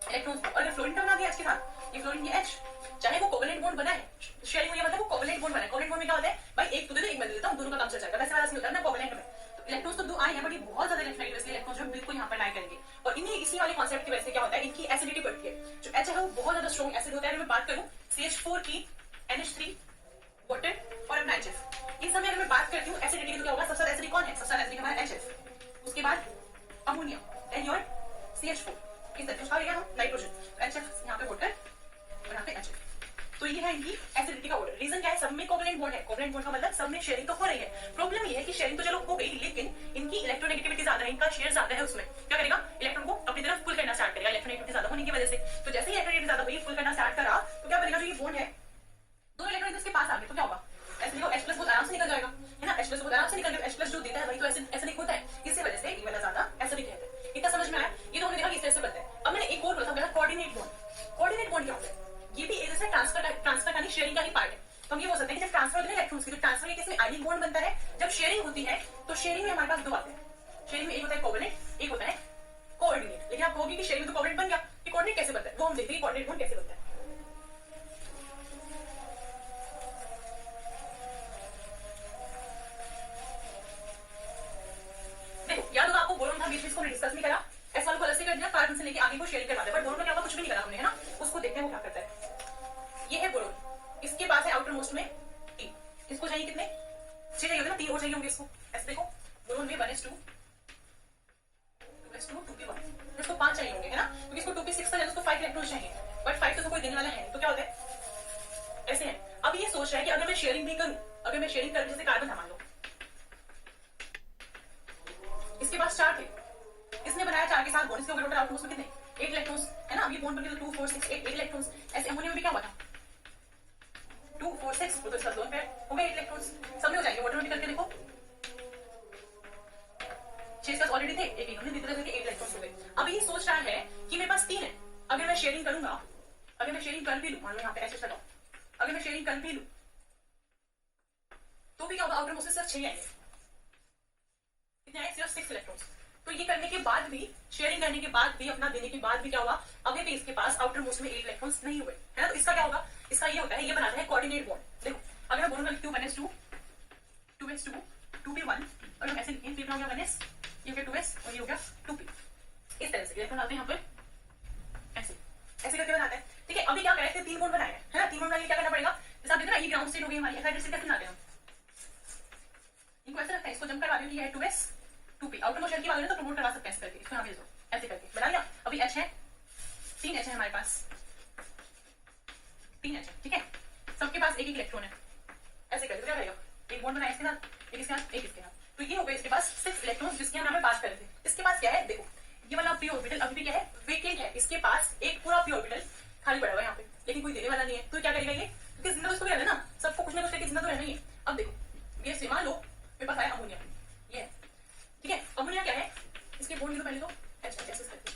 S1: इलेक्ट्रॉन्स को। और अगर फ्लोरीन का बना दिया H के साथ, ये फ्लोरीन ये H, चाहे वो कोवेलेंट बॉन्ड बना है, शेयरिंग हुई मतलब वो कोवेलेंट बॉन्ड बना है। कोवेलेंट बॉन्ड में क्या होता है भाई, एक तो दे दो एक मैं दे देता हूं, दोनों का काम चल जाएगा, वैसे वाला सीन होता है ना कोवेलेंट में। तो इलेक्ट्रॉन्स तो 2 आए हैं बट ये बहुत ज्यादा इलेक्ट्रोनेगेटिव, इसलिए इलेक्ट्रॉन्स जो बिल्कुल यहां पर डाई करेंगे। और इन्हीं इसी वाले कांसेप्ट की वजह से क्या होता है, इनकी एसिडिटी बढ़ती है। जो H है वो बहुत ज्यादा स्ट्रांग एसिड होता है। अगर मैं बात करूं CH4 की, NH3, वाटर और अपना HF, इन सब में अगर मैं बात करती हूँ एसिडिटी की, तो क्या होगा, सबसे ज्यादा एसिडिक कौन है, सबसे ज्यादा एसिडिक हमारा HF, उसके बाद अमोनिया, देन योर CH4, इस तरह उसका लिया हम नाइट्रोजन, HF यहाँ पे वाटर और यहाँ पे HF। तो ये है इनकी एसिडिटी का ऑर्डर। रीजन क्या है, सब में कोवेलेंट बॉन्ड है। कोवेलेंट बॉन्ड का मतलब सब में शेयरिंग तो हो रही है। प्रॉब्लम ये है कि शेयरिंग तो चलो हो गई, लेकिन इनकी इलेक्ट्रोनेगेटिविटी ज्यादा है, इनका शेयर ज्यादा है, उसमें क्या करेगा, इलेक्ट्रॉन को अपनी तरफ पुल करना स्टार्ट करेगा इलेक्ट्रोनेगेटिविटी ज्यादा होने की वजह से। तो जैसे ही इलेक्ट्रोनेगेटिविटी ज्यादा हुई, पुल करना स्टार्ट करा, तो क्या बनेगा, जो ये बॉन्ड है, दोनों इलेक्ट्रॉन इसके पास आ गए, तो क्या होगा, ऐसे देखो H+ बहुत आराम से निकल जाएगा, है ना। H+ बहुत आराम से निकल गया, H+ जो देता है वही तो एसिडिक होता है, इसी वजह से ये वाला ज्यादा एसिडिक रहता है। इतना समझ में आया, ये तो हमने देखा कि इस तरह से बनता है। अब मैंने एक और बोला था कोऑर्डिनेट बॉन्ड। कोऑर्डिनेट बॉन्ड क्या होता है, ये भी जैसे ट्रांसफर का नहीं शेयरिंग का ही पार्ट है। तो हम ये बोल सकते हैं कि जब ट्रांसफर होता है इलेक्ट्रॉन्स की, तो ट्रांसफर के केस में आयनिक बॉन्ड बनता है। जब शेयरिंग होती है तो शेयरिंग में हमारे पास 2 आते हैं। शेयरिंग में एक होता है कोवेलेंट, एक होता है कोऑर्डिनेट। लेकिन आप कहोगे कि शेयरिंग तो कोवेलेंट बन गया, कि कोऑर्डिनेट कैसे बनता है, वो हम देखते हैं कोऑर्डिनेट बॉन्ड कैसे बनता है। देखो याद होगा आपको बोरोन था, बीच में इसको डिस्कस नहीं करा, एस वाले को अलग से कर दिया, कार्बन से लेके आगे को शेयरिंग करवाते हैं, बट बोरोन का क्या होगा कुछ भी नहीं करा हमने, है ना। उसको देखते हैं वो क्या करता है। ये है बोरोन, इसके पास है आउटर मोस्ट में 3, इसको चाहिए कितने 6 चाहिए होते ना, 3 और चाहिए होंगे इसको। ऐसे देखो बोरोन में 1s2 2s2 2p1, इसको 5 चाहिए होंगे, है ना, क्योंकि इसको 2p6 था, उसको 5 इलेक्ट्रॉन चाहिए, बट 5 तो कोई देने वाला है, तो क्या होता है ऐसे है। अब ये सोच रहा है कि अगर मैं शेयरिंग भी करूं, अगर मैं शेयरिंग करूं, जैसे कार्बन था मान लो, इसके पास 4 थे, इसने बनाया 4 के साथ बॉन्ड, इसके ओवरऑल आउटमोस्ट में कितने 8 इलेक्ट्रॉन्स, है ना। अब ये बॉन्ड बन गया तो 2 4 6 8 इलेक्ट्रॉन्स। ऐसे अमोनिया में भी क्या हुआ था 2 4 6, वो तो इसका जोन पेयर हो गए 8 इलेक्ट्रॉन्स, सब में हो जाएंगे। वाटर में भी करके देखो 6 इसका ऑलरेडी थे, एक इन्होंने दी तरह से 8 इलेक्ट्रॉन्स हो गए। अब ये सोच रहा है कि मेरे पास 3 है, अगर मैं शेयरिंग करूंगा, अगर मैं शेयरिंग कर भी लूं, मान लो यहाँ पे ऐसे लगाओ, अगर मैं शेयरिंग कर भी लूं तो भी क्या होगा, आउटर मोस्ट से सिर्फ 6 आएंगे, कितने आए, सिर्फ 6 इलेक्ट्रॉन्स। तो ये करने के बाद भी, शेयरिंग करने के बाद भी, अपना देने के बाद भी क्या होगा, अभी भी इसके पास आउटर मोस्ट में 8 इलेक्ट्रॉन्स नहीं हुए, है ना। तो इसका क्या होगा, इसका ये होता है, ये बनाता है कोऑर्डिनेट बॉन्ड। देखो अगर मैं बोलूं लिखती हूं 1s2 2s2 2p1, और हम ऐसे लिखें, 3 हो गया 1s, ये हो गया 2s और ये हो गया 2p, इस तरह से इलेक्ट्रॉन डालते हैं यहाँ पे, ऐसे ऐसे करके बनाते हैं, ठीक है। अभी क्या कर रहे थे, 3 बॉन्ड बनाए हैं, है ना। 3 बॉन्ड बनाने क्या करना पड़ेगा, जैसे आप देखो ना, ये ग्राउंड स्टेट हो गई हमारी, हाइड्रोजन कैसे बनाते हैं हम, इनको ऐसे रखते हैं, इसको जंप करवा रही हूं, ये है 2s 2p, आउटर मोस्ट की बात करें तो प्रमोट करवा सकते हैं ऐसे करके, इसको यहाँ भेज दो, ऐसे करके बना लिया। अभी h है, 3 h है हमारे पास, 3 h है, ठीक है। सबके पास एक इलेक्ट्रॉन है, ऐसे करके क्या करेगा, एक बॉन्ड बनाया इसके साथ, एक इसके साथ, एक इसके साथ, तो ये हो गए इसके पास 6 इलेक्ट्रॉन्स, जिसकी हम यहाँ पे बात कर रहे थे। इसके पास क्या है, देखो ये वाला p ऑर्बिटल अभी भी क्या है, वेकेंट है, इसके पास एक पूरा p ऑर्बिटल खाली पड़ा हुआ है यहाँ पे, लेकिन कोई देने वाला नहीं है, तो क्या करेगा ये, क्योंकि जिंदा तो उसको रहना ना, सबको कुछ ना कुछ लेके जिंदा तो रहना ही है। अब देखो ये मान लो मेरे पास आया अमोनिया, ये ठीक है, अमोनिया क्या है, इसके बॉन्ड लिखो पहले तो H ऐसे करके,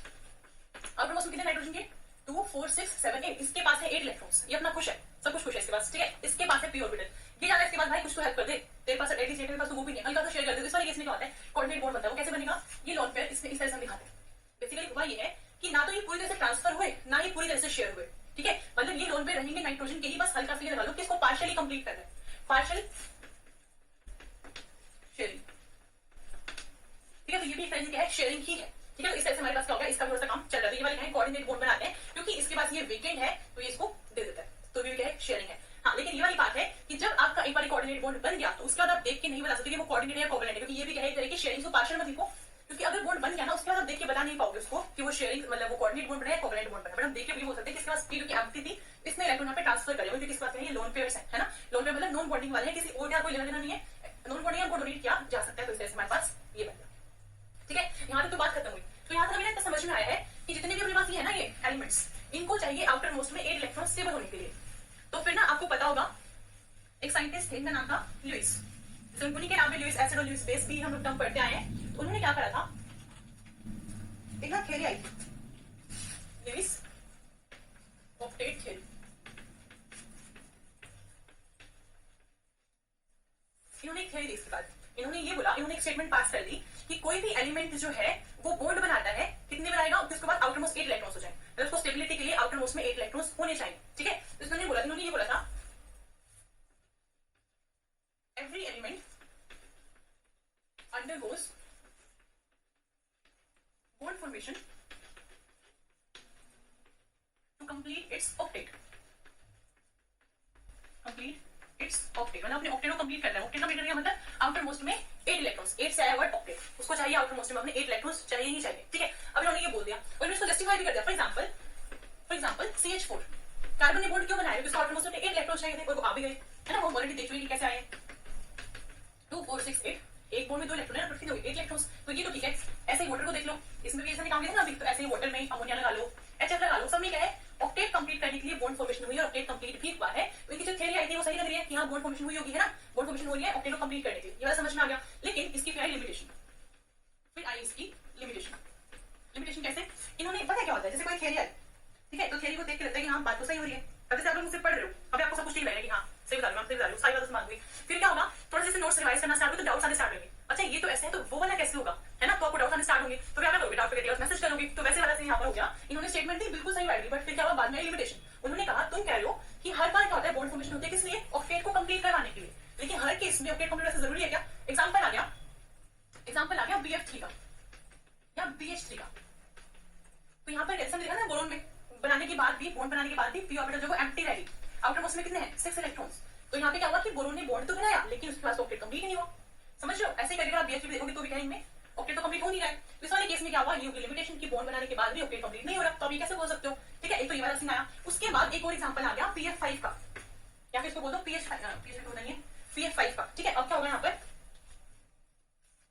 S1: आउटर मोस्ट में कितने नाइट्रोजन के 2 4 6 7 8, इसके पास है 8 इलेक्ट्रॉन्स, ये अपना खुश है, सब कुछ खुश है इसके पास, ठीक है। इसके पास है p ऑर्बिटल, ये जाना इसके पास भाई कुछ तो हेल्प कर दे, तेरे पास एटलीस्ट मेरे पास तो वो भी नहीं है, हल्का सा शेयर कर दे। इस वाले केस में क्या होता है, कोऑर्डिनेट बॉन्ड बनता है, वो कैसे बनेगा, ये लोन पेयर इसमें इस तरह से हम दिखाते हैं। बेसिकली हुआ ये है कि ना तो ये पूरी तरह से ट्रांसफर हुए, ना ही पूरी तरह से शेयर हुए, ठीक है। मतलब ये लोन पेयर रहेंगे नाइट्रोजन के ही, बस हल्का सा ये लगा लो कि इसको पार्शियली कंप्लीट करना है, पार्शियल शेयरिंग, ठीक है। तो ये भी एक तरह से क्या है, शेयरिंग ही है, ठीक है। तो इस तरह से हमारे पास क्या होगा, इसका भी थोड़ा सा काम चल रहा है। ये वाले क्या है, कोऑर्डिनेट बॉन्ड बनाते हैं, क्योंकि इसके पास ये वेकेंट है तो ये इसको दे देता है, तो ये क्या है, शेयरिंग है। हाँ, लेकिन ये वाली बात है कि जब आपका एक बार कोऑर्डिनेट बॉन्ड बन गया तो उसके बाद आप देख के नहीं बता सकते कि वो कोऑर्डिनेट है या कोवैलेंट है, क्योंकि ये भी क्या है, एक तरह की शेयरिंग, तो पार्शियल मत लिखो, क्योंकि अगर बॉन्ड बन गया ना उसके बाद आप देख के बता नहीं पाओगे उसको कि वो शेयरिंग मतलब वो कोऑर्डिनेट बॉन्ड बना है कोवैलेंट बॉन्ड बना है। बट हम देख के भी बोल सकते हैं कि इसके पास p की एम्प्टी थी, इसने इलेक्ट्रॉन यहाँ पे ट्रांसफर करे, क्योंकि इसके पास ये लोन पेयर्स है ना, लोन पेयर मतलब नॉन बॉन्डिंग वाले हैं, किसी और का कोई लेना देना नहीं है, नॉन बॉन्डिंग को डोनेट किया जा सकता है, तो इस तरह से हमारे पास ये बन गया, ठीक है। यहाँ तक तो बात खत्म हुई। तो यहाँ तक हमें समझ में आया है कि जितने भी अपने पास ये है ना, ये एलिमेंट्स, इनको चाहिए आउटर मोस्ट में 8 इलेक्ट्रॉन स्टेबल होने के लिए। तो फिर ना आपको पता होगा एक साइंटिस्ट थे, इनका नाम था लुइस, उन्हीं के नाम पे लुइस एसिड और लुइस बेस भी हम लोग टर्म पढ़ते आए हैं। तो उन्होंने क्या करा था, एक ना थ्योरी आई थी लुइस ऑक्टेट थ्योरी, इन्होंने एक थ्योरी दी। इसके बाद इन्होंने ये बोला, इन्होंने एक स्टेटमेंट पास कर दी कि कोई भी एलिमेंट जो है वो बॉन्ड बनाता है, कितने बनाएगा, उसके बाद आउटर मोस्ट 8 इलेक्ट्रॉन्स हो जाए, मतलब उसको स्टेबिलिटी के लिए आउटर मोस्ट में 8 इलेक्ट्रॉन्स होने चाहिए, ठीक है। तो इन्होंने ये बोला था every element undergoes bond formation to complete its octet, मतलब अपने ऑक्टेट को कंप्लीट करना है। ऑक्टेट कंप्लीट करने का मतलब आउटर मोस्ट में 8 इलेक्ट्रॉन्स, 8 से आया वर्ड ऑक्टेट, उसको चाहिए आउटर मोस्ट में अपने 8 इलेक्ट्रॉन्स चाहिए ही चाहिए, ठीक है। अब इन्होंने ये बोल दिया और इसको जस्टिफाई भी कर दिया। फॉर एग्जांपल CH4 कार्बन ने बॉन्ड क्यों बनाया, क्योंकि आउटर मोस्ट में 8 इलेक्ट्रॉन्स चाहिए थे, और वो आ भी गए, है ना। वो ऑलरेडी देख चुके कि कैसे आए, 2 4 6 8, एक बॉन्ड में 2 इलेक्ट्रॉन है, तो 8 इलेक्ट्रॉन्स, तो ये तो ठीक है। ऐसे ही वाटर को देख लो, इसमें भी ऐसे निकाल दिया ना अभी, तो ऐसे ही वाटर में अमोनिया लगा लो, HF लगा लो, सब में क्या है, ऑक्टेट कंप्लीट करने के लिए बॉन्ड फॉर्मेशन हुई है, ऑक्टेट कंप्लीट भी हुआ है। तो इनकी जो थ्योरी आई थी वो सही लग रही है कि हाँ बॉन्ड फॉर्मेशन हुई होगी, है ना, बॉन्ड फॉर्मेशन हो रही है ऑक्टेट को कंप्लीट करने के लिए, ये वाला समझ में आ गया। लेकिन इसकी फिर आई लिमिटेशन, लिमिटेशन कैसे, इन्होंने पता क्या होता है, जैसे कोई थ्योरी आई, ठीक है, तो थ्योरी को देख के लगता है कि हाँ बात तो सही हो रही है। अब जैसे आप लोग मुझसे पढ़ रहे हो, अभी आपको सब कुछ ठीक लगेगा कि हाँ सही बता रही हूँ, सही बता रही हूँ, सारी बात समझ गई। फिर क्या होगा, थोड़ा जैसे नोट्स रिवाइज करना स्टार्ट हो तो डाउट्स आने स्टार्ट होंगे, अच्छा ये तो ऐसे है तो वो वाला कैसे होगा, है ना। तो आपको डाउट्स आने स्टार्ट होंगे, तो क्या करोगे, डाउट करके मैसेज करोगे, तो वैसे वाला से यहाँ पर हो गया। इन्होंने स्टेटमेंट दी बिल्कुल सही बात, बट फिर क्या हुआ बाद में लिमिटेशन, उन्होंने कहा तुम कह रहे हो कि हर बार क्या होता है बॉन्ड फॉर्मेशन होती है किस लिए, ऑक्टेट को कंप्लीट करवाने के लिए, लेकिन हर केस में ऑक्टेट कंप्लीट जरूरी है क्या। एग्जाम्पल आ गया BF3 का या BH3 का, तो यहाँ पर कैल्शियम लिखा ना बोरोन में बनाने के बाद भी, बॉन्ड बनाने के बाद भी पी ऑर्बिटल जो वो एम्प्टी रहेगी। आउटर मोस्ट में कितने हैं? 6 इलेक्ट्रॉन्स। तो यहाँ पे क्या हुआ कि बोरोन ने बॉन्ड तो बनाया लेकिन उसके पास ऑक्टेट कंप्लीट नहीं हुआ। समझ रहे हो? ऐसे ही करके आप बीएचपी देखोगे तो भी कहेंगे ऑक्टेट तो कंप्लीट हो नहीं रहा है। तो इस वाले केस में क्या हुआ? ये लिमिटेशन की बॉन्ड बनाने के बाद भी ऑक्टेट कंप्लीट नहीं हो रहा। तो आप ये कैसे बोल सकते हो? ठीक है, एक तो ये वाला सीन आया। उसके बाद एक और एग्जांपल आ गया पीएफ5 का, या फिर इसको बोल दो पीएच5 नहीं पीएफ5 का। ठीक है, अब क्या होगा यहाँ पर?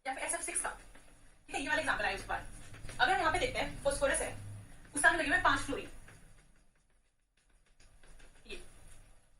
S1: या फिर SF6 का। ठीक है, ये वाला एग्जांपल आया। उसके बाद अगर यहाँ पे देखते हैं फास्फोरस है, उस साथ में लगे हुए 5 फ्लोरीन, ये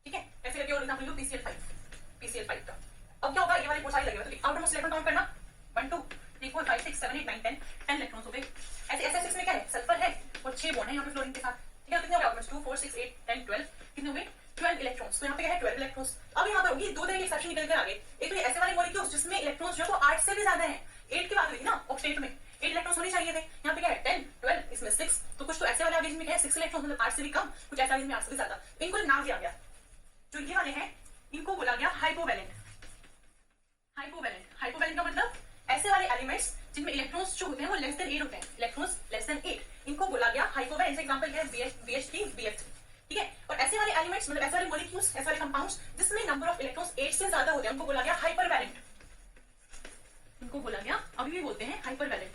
S1: ठीक है, ऐसे करके और एग्जांपल लो PCl5 का। अब क्या होगा? ये वाले बहुत सारे लगे हुए, तो आउटर मोस्ट इलेक्ट्रॉन काउंट करना 1 2 3 4 5 6 7 8 9 10 इलेक्ट्रॉन्स हो गए। ऐसे SF6 में क्या है? सल्फर है और 6 बॉन्ड है यहाँ पे फ्लोरीन के साथ। ठीक है, कितने हो गए? आउटर मोस्ट 2 4 6 8 10 12 कितने हो गए? 12 इलेक्ट्रॉन्स। तो यहाँ पे क्या है? 12 इलेक्ट्रॉन्स। अब यहाँ पर होगी दो तरह के एक्सेप्शन निकल कर आ गए। एक तो ऐसे वाले मॉलिक्यूल्स जिसमें इलेक्ट्रॉन्स जो है वो 8 से भी ज्यादा है। 8 की बात हुई थी ना ऑक्टेट में, 8 इलेक्ट्रॉन्स होने चाहिए थे। यहाँ पे क्या है? 10 12, इसमें 6। तो कुछ तो ऐसे वाले अरेंज में क्या है? 6 इलेक्ट्रॉन्स, मतलब 8 से भी कम, कुछ ऐसा अरेंज में 8 से भी ज्यादा। तो इनको नाम दिया गया, जो ये वाले हैं इनको बोला गया हाइपोवैलेंट। हाइपोवैलेंट का मतलब ऐसे वाले एलिमेंट्स जिनमें इलेक्ट्रॉन्स जो होते हैं वो लेस देन 8 होते हैं, इलेक्ट्रॉन्स लेस देन 8, इनको बोला गया हाइपोवैलेंट। एग्जांपल क्या है? BH3 BF3। ठीक है, और ऐसे वाले एलिमेंट्स मतलब ऐसे वाले मॉलिक्यूल्स, ऐसे वाले कंपाउंड्स जिसमें नंबर ऑफ इलेक्ट्रॉन्स 8 से ज्यादा होते हैं उनको बोला गया हाइपरवैलेंट। इनको बोला गया, अभी भी बोलते हैं हाइपरवैलेंट,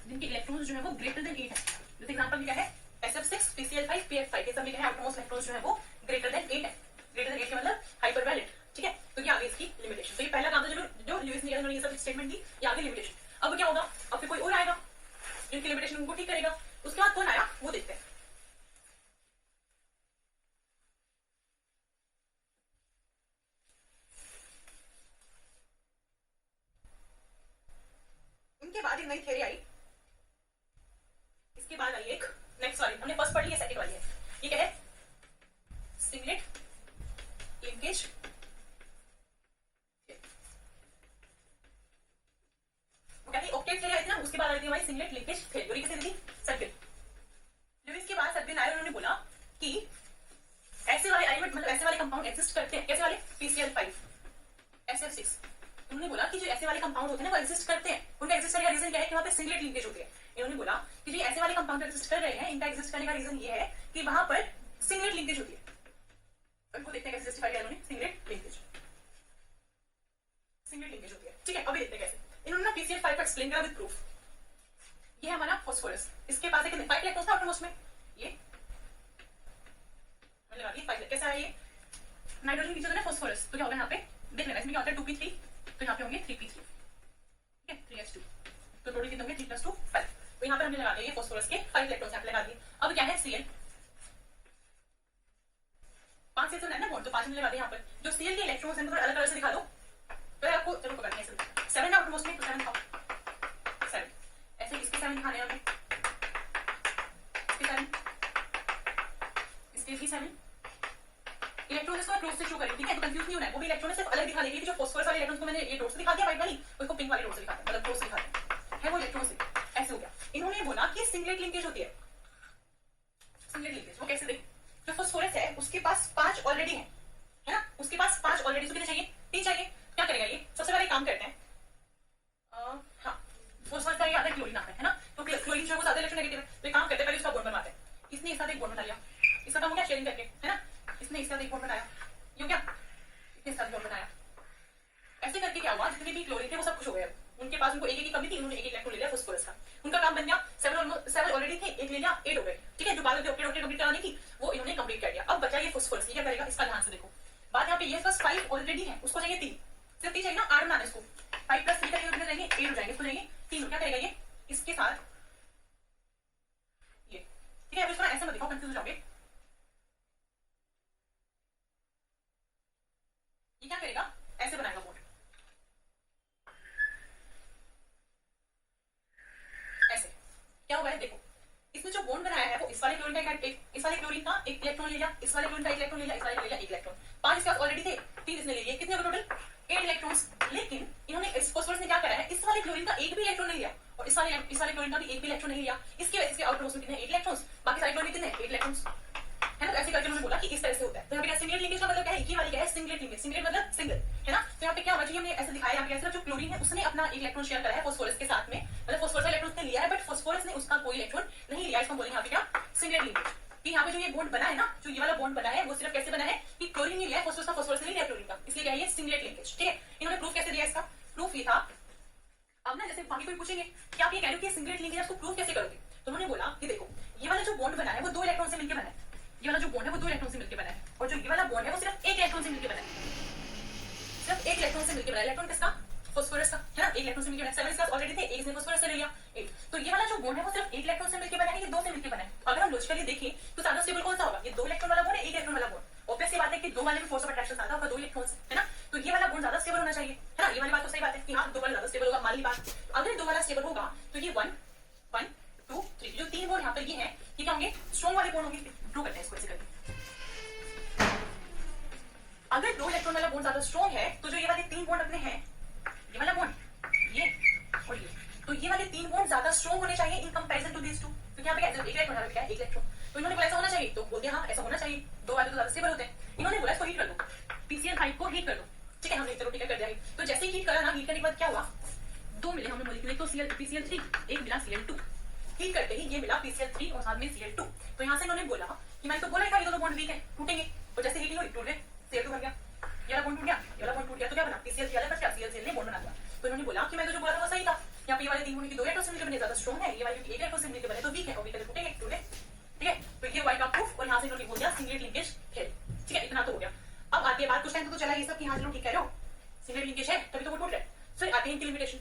S1: जिनके इलेक्ट्रॉन्स जो है वो ग्रेटर देन 8 है। जैसे एग्जांपल क्या है? SF6 PCl5 PF5, ये सब में क्या है? आउटर मोस्ट इलेक्ट्रॉन्स जो है वो ग्रेटर देन 8 है। ग्रेटर देन 8 का मतलब हाइपरवैलेंट। ठीक है, तो ये आगे इसकी लिमिटेशन। तो ये पहला काम था जो ल्यूइस ने किया, उन्होंने ये सब स्टेटमेंट दी, ये आगे लिमिटेशन। अब क्या होगा? अब फिर कोई और आएगा जिनकी लिमिटेशन उनको ठीक करेगा। उसके बाद कौन आया वो देखते हैं। इनके बाद एक नई थ्योरी आई, इसके बाद आई एक नेक्स्ट वाली, हमने फर्स्ट पढ़ी है, सेकंड वाली है। ये क्या है? Singlet linkage. ऑक्टेट थ्योरी आई थी ना, उसके बाद आई थी हमारी सिंगलेट लिंकेज थ्योरी। कैसे थी? सर्किल। लुईस के बाद सर्किल आए, उन्होंने बोला कि ऐसे वाले एलिमेंट मतलब ऐसे वाले कंपाउंड एग्जिस्ट करते हैं। कैसे वाले? PCl5 SF6। उन्होंने बोला कि जो ऐसे वाले कंपाउंड होते हैं ना वो एग्जिस्ट करते हैं। उनका एग्जिस्ट करने का रीजन क्या है? कि वहां पे सिंगलेट लिंकेज होती है। इन्होंने बोला कि जो ऐसे वाले कंपाउंड एग्जिस्ट कर रहे हैं, इनका एग्जिस्ट करने का रीजन ये है कि वहां पर सिंगलेट लिंकेज होती है। उनको देखते हैं कैसे जस्टिफाई किया उन्होंने। सिंगलेट लिंकेज होती है। ठीक है, अभी देखते हैं कैसे। इन्होंने PCl5 को एक्सप्लेन करा विद प्रूफ। ये है हमारा फास्फोरस, इसके पास एक 5 इलेक्ट्रॉन्स था आउटर मोस्ट में, ये मैंने लगा दिया 5। कैसा है ये? नाइट्रोजन नीचे होता है फास्फोरस, तो क्या होगा यहाँ पे? देख लेना, इसमें क्या होता है? 2p3, तो यहाँ पे होंगे 3p3। ठीक है, 3s2, तो टोटल कितने होंगे? 3 + 2 5। तो यहाँ पे हमने लगा दिया ये फास्फोरस के 5 इलेक्ट्रॉन्स यहाँ पे लगा दिए। अब क्या है? Cl 5 से तो है ना बॉन्ड, तो 5 में लगा दिया यहाँ पर। जो Cl के इलेक्ट्रॉन्स हैं थोड़ा अलग कलर से दिखा दो, तो आपको चलो पकड़ने हैं। 7 आउटर मोस्ट में, तो 7 खाओ, 7 ऐसे इसके 7 दिखाने हैं हमें, इसके 7, इसके भी 7 इलेक्ट्रॉन इसको क्लोज से शो करें। ठीक है, तो कंफ्यूज नहीं होना है। वो भी इलेक्ट्रॉन सिर्फ अलग दिखा देगी। जो फास्फोरस वाले इलेक्ट्रॉन्स को मैंने ये डॉट से दिखा दिया व्हाइट वाली, उसको पिंक वाली डॉट से दिखाते हैं, मतलब क्लोज से दिखाते हैं वो इलेक्ट्रॉन से। ऐसे हो गया। इन्होंने बोला कि सिंगलेट लिंकेज होती है। सिंगलेट लिंकेज वो कैसे? देख, जो फास्फोरस है उसके पास 5 ऑलरेडी है ना, उसके पास 5 ऑलरेडी, कितने चाहिए? 3 चाहिए। क्या करेगा ये? सबसे पहले काम करते हैं, हाँ फास्फोरस का ये आता है क्लोरीन आता है ना, तो क्लोरीन जो है वो ज्यादा इलेक्ट्रोनेगेटिव है, तो काम करते हैं पहले उसका बॉन्ड बनवाते हैं। इसने एक साथ एक बॉन्ड बना लिया, इसका काम हो गया शेयरिंग करके, है ना। इसने एक साथ एक बॉन्ड बनाया, ये क्या? इसने साथ बॉन्ड बनाया। ऐसे करके क्या हुआ? जितने भी क्लोरीन थे वो सब खुश हो गए। उनके पास उनको एक की कमी थी, उन्होंने एक इलेक्ट्रॉन ले लिया फास्फोरस का। उनका काम बन गया। 7 ऑलरेडी थे, एक ले लिया, 8 हो गए। ठीक है, जो बात ऑक्टेट कंप्लीट कराने की वो इन्होंने कंप्लीट कर दिया। अब बचा ये फास्फोरस, ये क्या करेगा? इसका ध्यान से देखो बात। यहाँ पे ये फर्स्ट 5 ऑलरेडी है, उसको चाहिए 3, सिर्फ 3 चाहिए ना, 8 बनाना इसको। 5 + 3 करेंगे कितने जाएंगे? 8 हो जाएंगे। इसको जाएंगे 3। क्या करेगा ये? इसके साथ ये। ठीक है, अब इसको ऐसे मत दिखाओ, कंफ्यूज हो जाओगे। ये क्या करेगा? ऐसे बनाएगा बॉन्ड, ऐसे। क्या होगा? देखो, इसने जो बॉन्ड बनाया है वो इस वाले क्लोरीन का इस वाले क्लोरीन का एक इलेक्ट्रॉन ले लिया, इस वाले क्लोरीन का एक इलेक्ट्रॉन ले लिया, इस वाले ले लिया एक इलेक्ट्रॉन। 5 इसके पास ऑलरेडी थे, 3 इसने ले लिए। कितने हो गए टोटल? 8 इलेक्ट्रॉन्स। लेकिन इन्होंने इस फास्फोरस ने क्या करा है? इस वाले क्लोरीन का एक भी इलेक्ट्रॉन नहीं लिया, और इस वाले क्लोरीन का भी एक भी इलेक्ट्रॉन नहीं लिया। इसकी वजह से आउटर मोस्ट में कितने? 8 इलेक्ट्रॉन्स। बाकी सारे क्लोरीन कितने? 8 इलेक्ट्रॉन्स, है ना। तो ऐसे करके उन्होंने बोला कि इस तरह से होता है। तो यहाँ पे सिंगलेट लिंकेज का मतलब क्या है? ये वाली क्या है? Singlet linkage. सिंगलेट मतलब सिंगल, है ना। तो यहाँ पे क्या होना चाहिए? हमने ऐसे दिखाया, यहाँ पे जो क्लोरीन है उसने अपना एक इलेक्ट्रॉन शेयर करा है फास्फोरस के साथ में, मतलब फास्फोरस का इलेक्ट्रॉन उसने लिया है, बट फास्फोरस ने उसका कोई इलेक्ट्रॉन नहीं लिया। या इसको बोलेंगे यहाँ पे क्या, सिंगलेट लिंकेज। कि यहाँ पे जो ये बॉन्ड बना है ना, जो ये वाला बॉन्ड बना है वो सिर्फ कैसे बना है कि क्लोरीन ने लिया है फॉस्फोरस का, फॉस्फोरस ने लिया क्लोरीन का, इसलिए क्या है ये सिंगलेट लिंकेज। ठीक है, इन्होंने प्रूफ कैसे दिया इसका, प्रूफ ये था, अब ना जैसे बाकी कोई पूछेंगे कि आप ये कह रहे हो कि सिंगलेट लिंकेज आपको प्रूफ कैसे करोगे, तो उन्होंने बोला कि देखो ये वाला जो बॉन्ड बना है वो 2 इलेक्ट्रॉन से मिलकर बना है, ये वाला जो बॉन्ड है वो 2 इलेक्ट्रॉन से मिलकर बना है, और जो ये वाला बॉन्ड है वो सिर्फ 1 इलेक्ट्रॉन से मिलकर बना है, सिर्फ 1 इलेक्ट्रॉन से मिलकर बना है। इलेक्ट्रॉन किसका, फॉस्फोरस का, है ना, 1 इलेक्ट्रॉन से मिलकर बना है। 7 इसका ऑलरेडी थे, 1 ने फॉस्फोरस से ले लिया 8, तो ये वाला जो बॉन्ड है वो सिर्फ 1 इलेक्ट्रॉन से मिलकर बना है, ये 2 से मिलकर बना है। अगर हम लॉजिकली देखें तो ज्यादा स्टेबल कौन सा होगा, ये 2 इलेक्ट्रॉन वाला बॉन्ड है, 1 इलेक्ट्रॉन वाला बॉन्ड। ऑब्वियस सी बात है कि 2 वाले में फोर्स ऑफ अट्रैक्शन ज्यादा होगा 2 इलेक्ट्रॉन से, है ना, तो ये वाला बॉन्ड ज्यादा स्टेबल होना चाहिए, है ना, ये वाली बात तो सही बात है कि हाँ 2 वाला ज्यादा स्टेबल होगा, मान ली बात। अगर 2 वाला स्टेबल होगा तो ये 1 1 2 3 जो 3 बॉन्ड यहाँ पर ये है, ये क्या होंगे, स्ट्रॉन्ग वाले बॉन्ड होंगे। प्रूव करते हैं इसको ऐसे करके। अगर 2 इलेक्ट्रॉन वाला बॉन्ड ज्यादा स्ट्रॉन्ग है तो जो ये वाले 3 बॉन्ड अपने हैं, ये वाला बॉन्ड, ये और ये, तो ये वाले 3 बॉन्ड ज्यादा स्ट्रॉन्ग होने चाहिए in comparison to this two, क्योंकि यहाँ पे क्या है, 1 इलेक्ट्रॉन है, क्या है 1 इलेक्ट्रॉन, तो इन्होंने बोला ऐसा होना चाहिए, तो बोलते हाँ ऐसा होना चाहिए, 2 वाले तो ज्यादा स्टेबल होते हैं। इन्होंने बोला इसको हीट कर दो, पीसीएल हाइट को हीट कर दो। ठीक है, हमने चलो ठीक है कर दिया। तो जैसे ही हीट करा ना, हीट करने के बाद क्या हुआ, 2 मिले हमें मॉलिक्यूल, एक तो PCl3, एक मिला Cl2। हीट करते ही ये मिला PCl3 और साथ में Cl2। तो यहाँ से इन्होंने बोला कि मैंने तो बोला था ये दोनों बॉन्ड वीक है, टूटेंगे, और जैसे हीटिंग हुई टूट गए, Cl2 बन गया, ये वाला बॉन्ड टूट गया, ये वाला बॉन्ड टूट गया, तो क्या बना, PCl3 वाला क्या, Cl ने बॉन्ड बना दिया। तो इन्होंने बोला कि मैं तो जो बोला था वो सही था, यहाँ पे ये वाले 3 बॉन्ड की 2 इलेक्ट्रॉन से मिलकर बने ज्यादा स्ट्रॉन्ग है, ये वाले 1 इलेक्ट्रॉन से मिलकर बने तो वीक है, और वीक है तो टूटेंगे, टूटे। ठीक है, तो ये वाई का प्रूफ, और यहाँ से इन्होंने बोल दिया सिंगलेट लिंकेज है। ठीक है, इतना तो हो गया। अब आती है बात, कुछ टाइम तो चला ये सब कि हाँ चलो ठीक कह रहे हो सिंगलेट लिंकेज है तभी तो वो टूट रहा है। फिर आती है इनकी लिमिटेशन।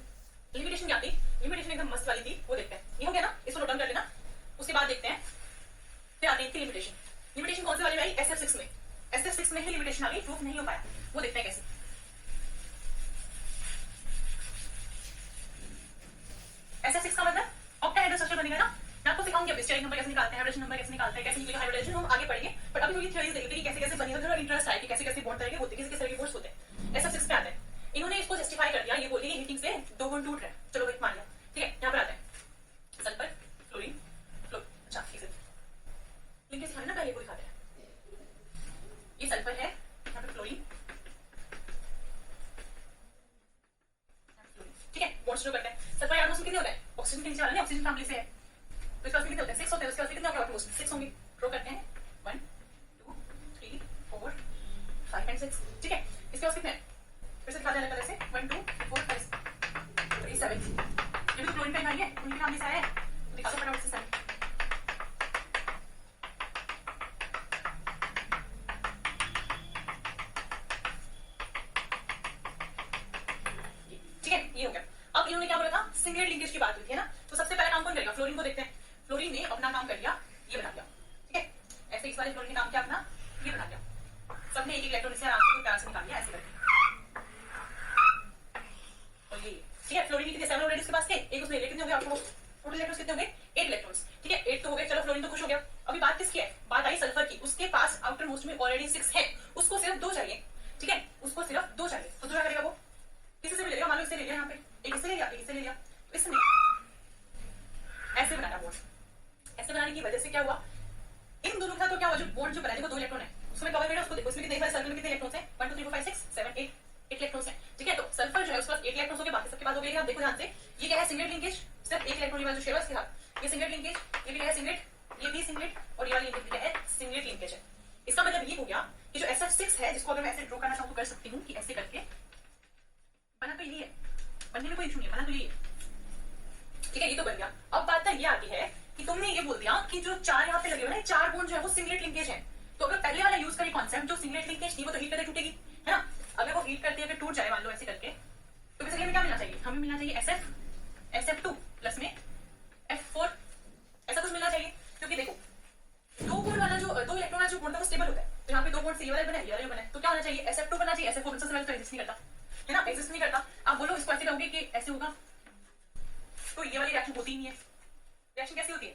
S1: लिमिटेशन क्या थी, लिमिटेशन एकदम मस्त वाली थी, वो देखते हैं, ये हो गया ना, इसको नोट डाउन कर लेना। उसके बाद देखते हैं, फिर आती है इनकी लिमिटेशन। लिमिटेशन कौन से वाली आई, SF6 में, SF6 में ही लिमिटेशन आ गई, प्रूफ नहीं हो पाया, वो देखते हैं कैसे। SF6 का मतलब ऑक्टाहेड्रल स्ट्रक्चर बनेगा ना, मैं आपको सिखाऊंगी अब स्टेरिक नंबर कैसे निकालते हैं, हाइड्रोजन नंबर कैसे निकालते हैं, कैसे निकलेगा हाइब्रिडाइजेशन, हम आगे पढ़ेंगे, बट अभी थोड़ी थ्योरीज देखते हैं कि कैसे कैसे बनी है, थोड़ा इंटरेस्ट आए कि कैसे कैसे बॉन्ड तरह के होते हैं, किस तरह के बॉन्ड्स होते हैं। SF6 पे आते हैं, इन्होंने इसको जस्टिफाई कर दिया, ये बोल दिया हीटिंग से 2 बॉन्ड टूट रहे हैं, चलो भाई मान लिया। ठीक है, यहाँ पर आते हैं, सल्फर क्लोरीन अच्छा ठीक है, लिंकेज दिखाने ना पहले वो दिखाते हैं। ये सल्फर है, यहाँ पे क्लोरीन, ठीक है, बॉन्ड शुरू करते हैं। सल्फर यार कितने होते हैं, ऑक्सीजन के नीचे वाला नहीं, ऑक्सीजन फैमिली से है, तो इसके पास कितने होते हैं, 6 होते हैं, उसके पास कितने होंगे, 6 होंगे। ड्रॉ करते हैं 1 2 3 4 5 एंड 6। ठीक है, इसके पास कितने हैं, फिर से दिखाते हैं अलग तरह से, 1 2 4 5 7। ये भी तो क्लोरीन का ही है, उनकी फैमिली से आया है, तो दिखा दो फटाफट से 7। ठीक है, ये हो गया। अब इन्होंने क्या बोला था, सिंगलेट लिंकेज की बात हुई थी ना, तो सबसे पहला काम कौन करेगा, फ्लोरीन को देखते हैं। फ्लोरीन ने अपना काम कर लिया, ये बना दिया। ठीक है, ऐसे इस वाले फ्लोरीन ने काम किया अपना, ये बना दिया, सबने एक इलेक्ट्रॉन से आराम से प्यार से निकाल लिया ऐसे करके। और ये ठीक है, फ्लोरीन के कितने 7 ऑलरेडी उसके पास थे, एक उसमें कितने हो गए आपको, टोटल इलेक्ट्रॉन्स कितने हो गए, 8 इलेक्ट्रॉन्स। ठीक है, 8 तो हो गए, चलो फ्लोरीन तो खुश हो गया। अभी बात किसकी है, बात आई सल्फर की, उसके पास आउटर मोस्ट में ऑलरेडी 6 है, उसको सिर्फ 2 चाहिए। ठीक है, उसको सिर्फ 2 चाहिए, तो 2 क्या करेगा वो, किसी से भी ले लिया, मान लो इससे ले लिया, यहाँ पे एक इससे ले लिया, एक इससे ले लिया, तो इसने ऐसे बनाया बॉन्ड। ऐसे बनाने की वजह से क्या हुआ, इन दोनों का तो क्या हुआ, जो बॉन्ड जो बनाने को 2 इलेक्ट्रॉन है उसमें कवर करेगा, उसको देखो इसमें कितने सल्फर में कितने इलेक्ट्रॉन्स हैं, 1 2 3 4 5 6 7 8 इलेक्ट्रॉन्स हैं। ठीक है, तो सल्फर जो है उसके पास 8 इलेक्ट्रॉन्स हो गए, बाकी सबके पास हो गए। आप देखो ध्यान से, ये क्या है, सिंगलेट लिंकेज, सिर्फ 1 इलेक्ट्रॉन वाला जो शेयर है उसके साथ, ये सिंगलेट लिंकेज, ये भी क्या है सिंगलेट, ये भी सिंगलेट, और ये वाली लिंकेज क्या है, सिंगलेट लिंकेज है। इसका मतलब ये हो गया कि जो SF6 है, जिसको अगर मैं ऐसे ड्रॉ करना चाहूँ तो कर सकती हूँ कि ऐसे करके, बना तो यही है, बनने में कोई इशू नहीं है, बना तो यही है। ठीक है, ये तो बन गया। अब बात ये आती है कि तुमने ये बोल दिया कि जो 4 यहाँ पे लगे हुए ना, 4 बॉन्ड जो है वो सिंगलेट लिंकेज है, तो अगर पहले वाला यूज करें कॉन्सेप्ट, जो सिंगलेट लिंकेज थी वो तो हीट करके टूटेगी, है ना, अगर वो हीट करते अगर टूट जाए मान लो ऐसे करके, तो बेसिकली हमें क्या मिलना चाहिए, हमें मिलना चाहिए SF2 प्लस में F4, ऐसा कुछ मिलना चाहिए। क्योंकि देखो 2 बॉन्ड वाला जो 2 इलेक्ट्रॉन वाला जो बॉन्ड है वो स्टेबल होता है, तो यहाँ पे 2 बॉन्ड से ये वाला बना है, ये वाला बना है, तो क्या होना चाहिए, SF2 बनना चाहिए। SF4 सबसे पहले तो एग्जिस्ट नहीं करता, है ना, एग्जिस्ट नहीं करता। आप बोलो इसको ऐसे कहोगे कि ऐसे होगा, तो ये वाली रिएक्शन होती ही नहीं है। रिएक्शन कैसी होती है,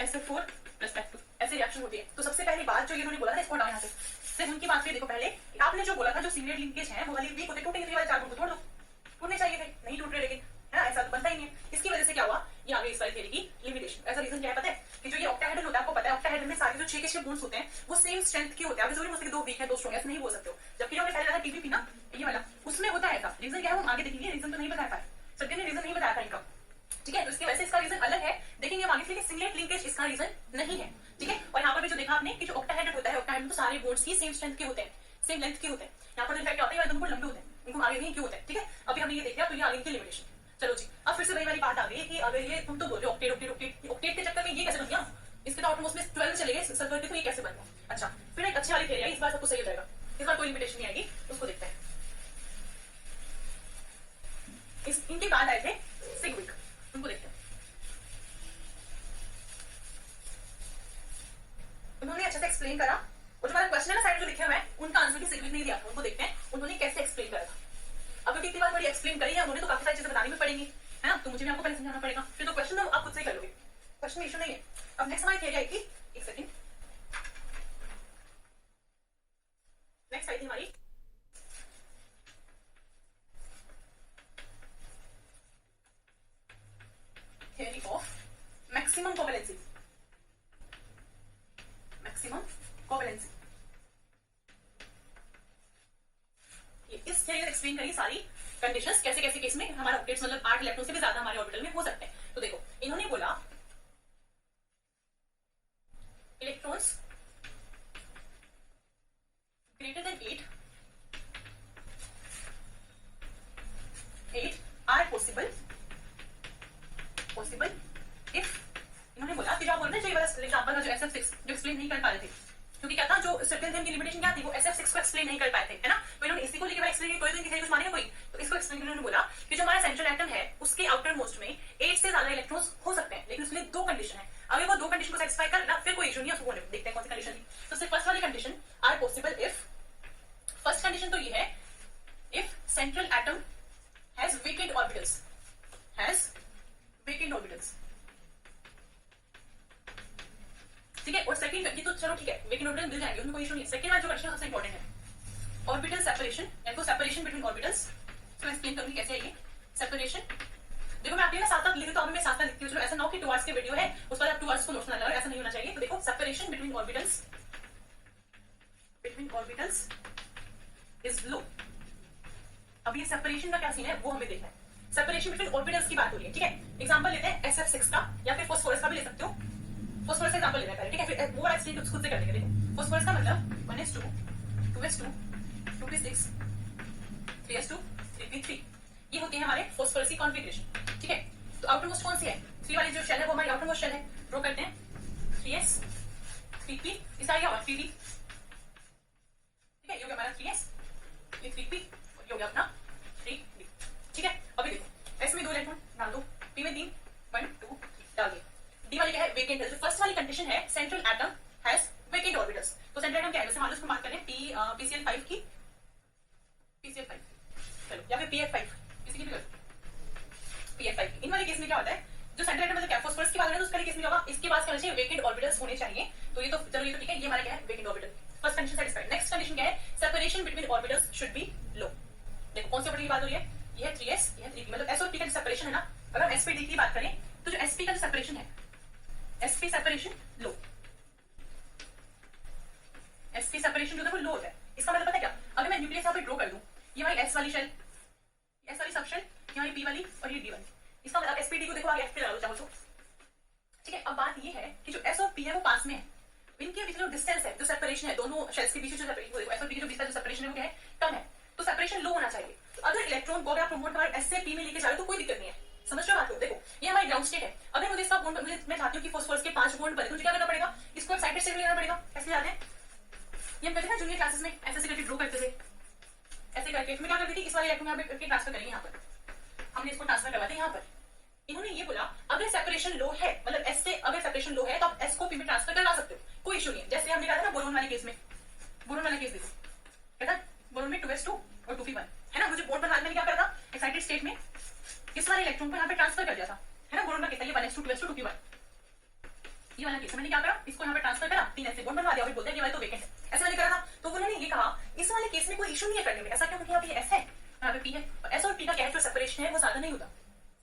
S1: SF4 प्लस F2 ऐसे रिएक्शन होती है। तो सबसे पहली बात जो ये उन्होंने बोला था, इसको हटाओ यहाँ से, सिर्फ उनकी बात पे देखो। पहले आपने जो बोला था जो सिंगलेट लिंकेज है वो वाली वीक होते, टूटेंगे, तो ये वाले 4 बॉन्ड को तोड़ दो, टूटने चाहिए थे, नहीं टूट रहे, लेकिन है ना, ऐसा तो बनता ही नहीं है। इसकी वजह से क्या हुआ, ये आगे इस वाली थ्योरी की लिमिटेशन। ऐसा रीजन क्या है पता है, कि जो ये ऑक्टाहेड्रल होता है, आपको पता है ऑक्टाहेड्रल में सारे जो 6 के 6 बॉन्ड्स होते हैं वो सेम स्ट्रेंथ के होते हैं। आप जरूरी मुझसे 2 वीक है 2 स्ट्रॉन्ग है, ऐसा नहीं बोल सकते हो। जबकि जो हमने पहले वाला TPP ना, ये वाला, उसमें होता है ऐसा। रीजन क्या है वो आगे देखेंगे, रीजन तो नहीं बताया पाए, सत्य ने रीजन नहीं बताया था इनका। ठीक है, तो इसकी वजह से इसका रीजन अलग है, देखेंगे हम आगे इसलिए सिंगलेट लिंकेज इसका रीजन नहीं है, ठीक है। और यहाँ पर भी जो देखा आपने कि जो ऑक्टाहेड्रल होता है, ऑक्टाहेड्रल में तो सारे बोन्ड्स ही सेम स्ट्रेंथ के होते हैं, सेम लेंथ के होते हैं। यहाँ पर इनफैक्ट क्या होता है, ये दोनों लंबे होते हैं, इनको आगे नहीं क्यों होते हैं, ठीक है। अभी हमने ये देख लिया, तो ये आगे की लिमिटेशन। चलो जी, अब फिर से वही वाली बात आ गई कि अगर ये तुम तो बोल रहे हो ऑक्टेट ऑक्टेट ऑक्टेट ऑक्टेट के चक्कर में ये कैसे बन गया, इसके तो आउटमोस्ट में 12 चले गए सल्फर के, तो ये कैसे बन गया। अच्छा, फिर एक अच्छी वाली थ्योरी है, इस बार सबको सही हो जाएगा, इस बार कोई लिमिटेशन नहीं आएगी, उसको देखते हैं। इनके बाद आए थे सिग्विक, उनको देखते हैं। उन्होंने अच्छे से एक्सप्लेन करा, और जो हमारा क्वेश्चन है ना साइड जो लिखे हुए हैं, उनका आंसर भी सिग्विक नहीं दिया, उनको देखते हैं उन्होंने कैसे एक्सप्लेन करा था। अब क्योंकि इतनी बार बड़ी एक्सप्लेन करी है उन्होंने, तो काफी सारी चीजें बतानी भी पड़ेंगी, है ना, तो मुझे भी आपको पहले समझाना पड़ेगा, फिर तो क्वेश्चन आप खुद से ही कर लोगे, क्वेश्चन में इशू नहीं है। अब नेक्स्ट हमारी थ्योरी आई थी, एक सेकंड, नेक्स्ट आई थी हमारी theory of maximum covalency, maximum covalency. इस थ्योरी ने एक्सप्लेन करी सारी कंडीशंस, कैसे कैसे केस में हमारा ऑक्टेट्स मतलब 8 इलेक्ट्रॉन से भी ज्यादा हमारे ऑर्बिटल में हो सकते हैं। तो देखो इन्होंने बोला electrons greater than 8 are possible if, इन्होंने बोला कि जो आप बोल रहे हैं, जो ये वाला एग्जांपल था जो SF6 जो एक्सप्लेन नहीं कर पा रहे थे, क्योंकि क्या था, जो सर्टेन थ्योरम की लिमिटेशन क्या थी, वो SF6 को एक्सप्लेन नहीं कर पाए थे, है ना। तो इन्होंने इसी को लेकर एक्सप्लेन किया, कोई तो इनकी थ्योरी कुछ मानेगा कोई, तो इसको एक्सप्लेन करने बोला कि जो हमारा सेंट्रल एटम है उसके आउटर मोस्ट में 8 से ज्यादा इलेक्ट्रॉन्स हो सकते हैं, लेकिन उसमें 2 कंडीशन है। अगर वो 2 कंडीशन को सेटिस्फाई कर ना, फिर कोई इशू नहीं है, उसको देखते हैं कौन सी कंडीशन थी। तो सिर्फ फर्स्ट वाली condition are possible if, first condition तो ये है if central atom has vacant orbitals, has vacant orbitals, ठीक है। और सेकंड ये तो चलो ठीक है, वेकेंट ऑर्बिटल मिल जाएंगे, उनमें कोई इशू नहीं है। सेकंड वाला जो कंडीशन सबसे इंपॉर्टेंट है, ऑर्बिटल सेपरेशन, यानी सेपरेशन बिटवीन ऑर्बिटल्स। तो एक्सप्लेन करूंगी कैसे है ये सेपरेशन। देखो मैं आपके ना साथ साथ लिखी, तो अब मैं साथ साथ लिखती हूँ, चलो ऐसा ना हो कि 2 आवर्स के वीडियो है उस पर आप 2 आवर्स को नोट्स ना लगाओ, ऐसा नहीं होना चाहिए। तो देखो separation between orbitals is low. अब ये सेपरेशन का क्या सीन है वो हमें देखना है। सेपरेशन बिटवीन ऑर्बिटल्स की बात हो रही है, ठीक है। एग्जांपल लेते हैं SF6 का, या फिर फास्फोरस का भी ले सकते हो। फास्फोरस का एग्जांपल लेना है, ठीक है, फिर वो एक्सप्लेन खुद से कर देंगे। देखो फास्फोरस का मतलब 1s2 2s2 2p6 3s2 3p3, ये होते हैं हमारे फास्फोरस की कॉन्फ़िगरेशन, ठीक है। तो आउटर मोस्ट कौन सी है, 3 वाली जो शेल है वो हमारी आउटर मोस्ट शेल है। ड्रॉ करते हैं 3s 3p, इसका क्या होगा 3d, ठीक है, ये हो गया हमारा 3s, ये 3p, ये हो गया अपना 3d, ठीक है। अभी देखो s में 2 इलेक्ट्रॉन डाल दो, p में 3 1 2 डाल दिए। डी वाली क्या है, वेकेंट। जो फर्स्ट वाली कंडीशन है central atom has vacant orbitals, तो सेंट्रल एटम क्या है, जैसे मान लो उसको मार्क करें PCl5 की PCl5, चलो, या फिर PF5, किसी की भी करो PF5। इन वाले केस में क्या होता है, जो सेंट्रल एटम मतलब क्या फास्फोरस की बात करें तो उसका केस में क्या होगा, इसके पास क्या चाहिए, वेकेंट ऑर्बिटल्स होने चाहिए। तो ये तो चलो ये तो ठीक है, ये हमारा क्या है, vacant orbital. First condition satisfied. Next condition क्या है, separation between orbitals should be low. देखो कौन से ऑर्बिटल की बात हो रही है, ये है 3s, ये है 3p, मतलब s और p का जो सेपरेशन है ना, अगर हम sp d की बात करें तो जो sp का जो सेपरेशन है, sp सेपरेशन लो, sp सेपरेशन जो है वो लो होता है। इसका मतलब पता है क्या, अगर मैं न्यूक्लियस यहाँ पे ड्रॉ कर दूं, ये हमारी s वाली शेल, s वाली सब शेल, ये हमारी p वाली और ये d वाली, इसका मतलब sp d को देखो आगे f पे लगा दो चाहो तो, ठीक है। अब बात ये है कि जो s और p है वो पास में है, इनके बीच जो डिस्टेंस है, जो सेपरेशन है दोनों शेल्स के बीच जो सेपरेशन, वो देखो s और p के जो बीच का जो सेपरेशन है वो क्या है, कम है, तो सेपरेशन लो होना चाहिए। तो अगर इलेक्ट्रॉन को अगर प्रमोट कर s से p में लेके जा रहे हो तो कोई दिक्कत नहीं है, समझ रहे हो बात को। देखो ये हमारी ग्राउंड स्टेट है, अगर मुझे इसका बॉन्ड, मुझे मैं चाहती हूँ कि फास्फोरस के 5 बॉन्ड बने, तो मुझे क्या करना पड़ेगा, इसको एक्साइटेड स्टेट में लेना पड़ेगा। कैसे याद है, ये हम कहते हैं ना जूनियर क्लासेस में ऐसे करके ड्रॉ करते थे, ऐसे करके मैं क्या करती थी, इस वाले इलेक्ट्रॉन यहाँ पे ट्रांसफर करेंगे, यहाँ पर हमने इसको ट्रांसफर करवाते हैं यहाँ पर। इन्होंने ये बोला अगर सेपरेशन लो है, मतलब s से अगर सेपरेशन लो है तो आप s को p में ट्रांसफर करा सकते हो, कोई इशू नहीं है। जैसे हमने कहा था ना बोरोन वाले केस में, बोरोन वाला केस देखो कहता बोरोन में 2s2 और 2p1 है ना, मुझे बोर्ड पर मैंने क्या करा था, एक्साइटेड स्टेट में इस वाले इलेक्ट्रॉन को यहाँ पे ट्रांसफर कर दिया था, है ना। बोरोन का केस है ये 1s2 2s2 2p1, ये वाला केस मैंने क्या करा, इसको यहाँ पे ट्रांसफर करा, 3s से बॉन्ड बनवा दिया, और बोलते हैं ये वाला तो वेकेंट है, ऐसे मैंने करा था। तो उन्होंने ये कहा इस वाले केस में कोई इशू नहीं है करने में, ऐसा क्यों, क्योंकि यहाँ पे s है, यहाँ पे p है, और s और p का क्या है, जो सेपरेशन है वो ज्यादा नहीं होता,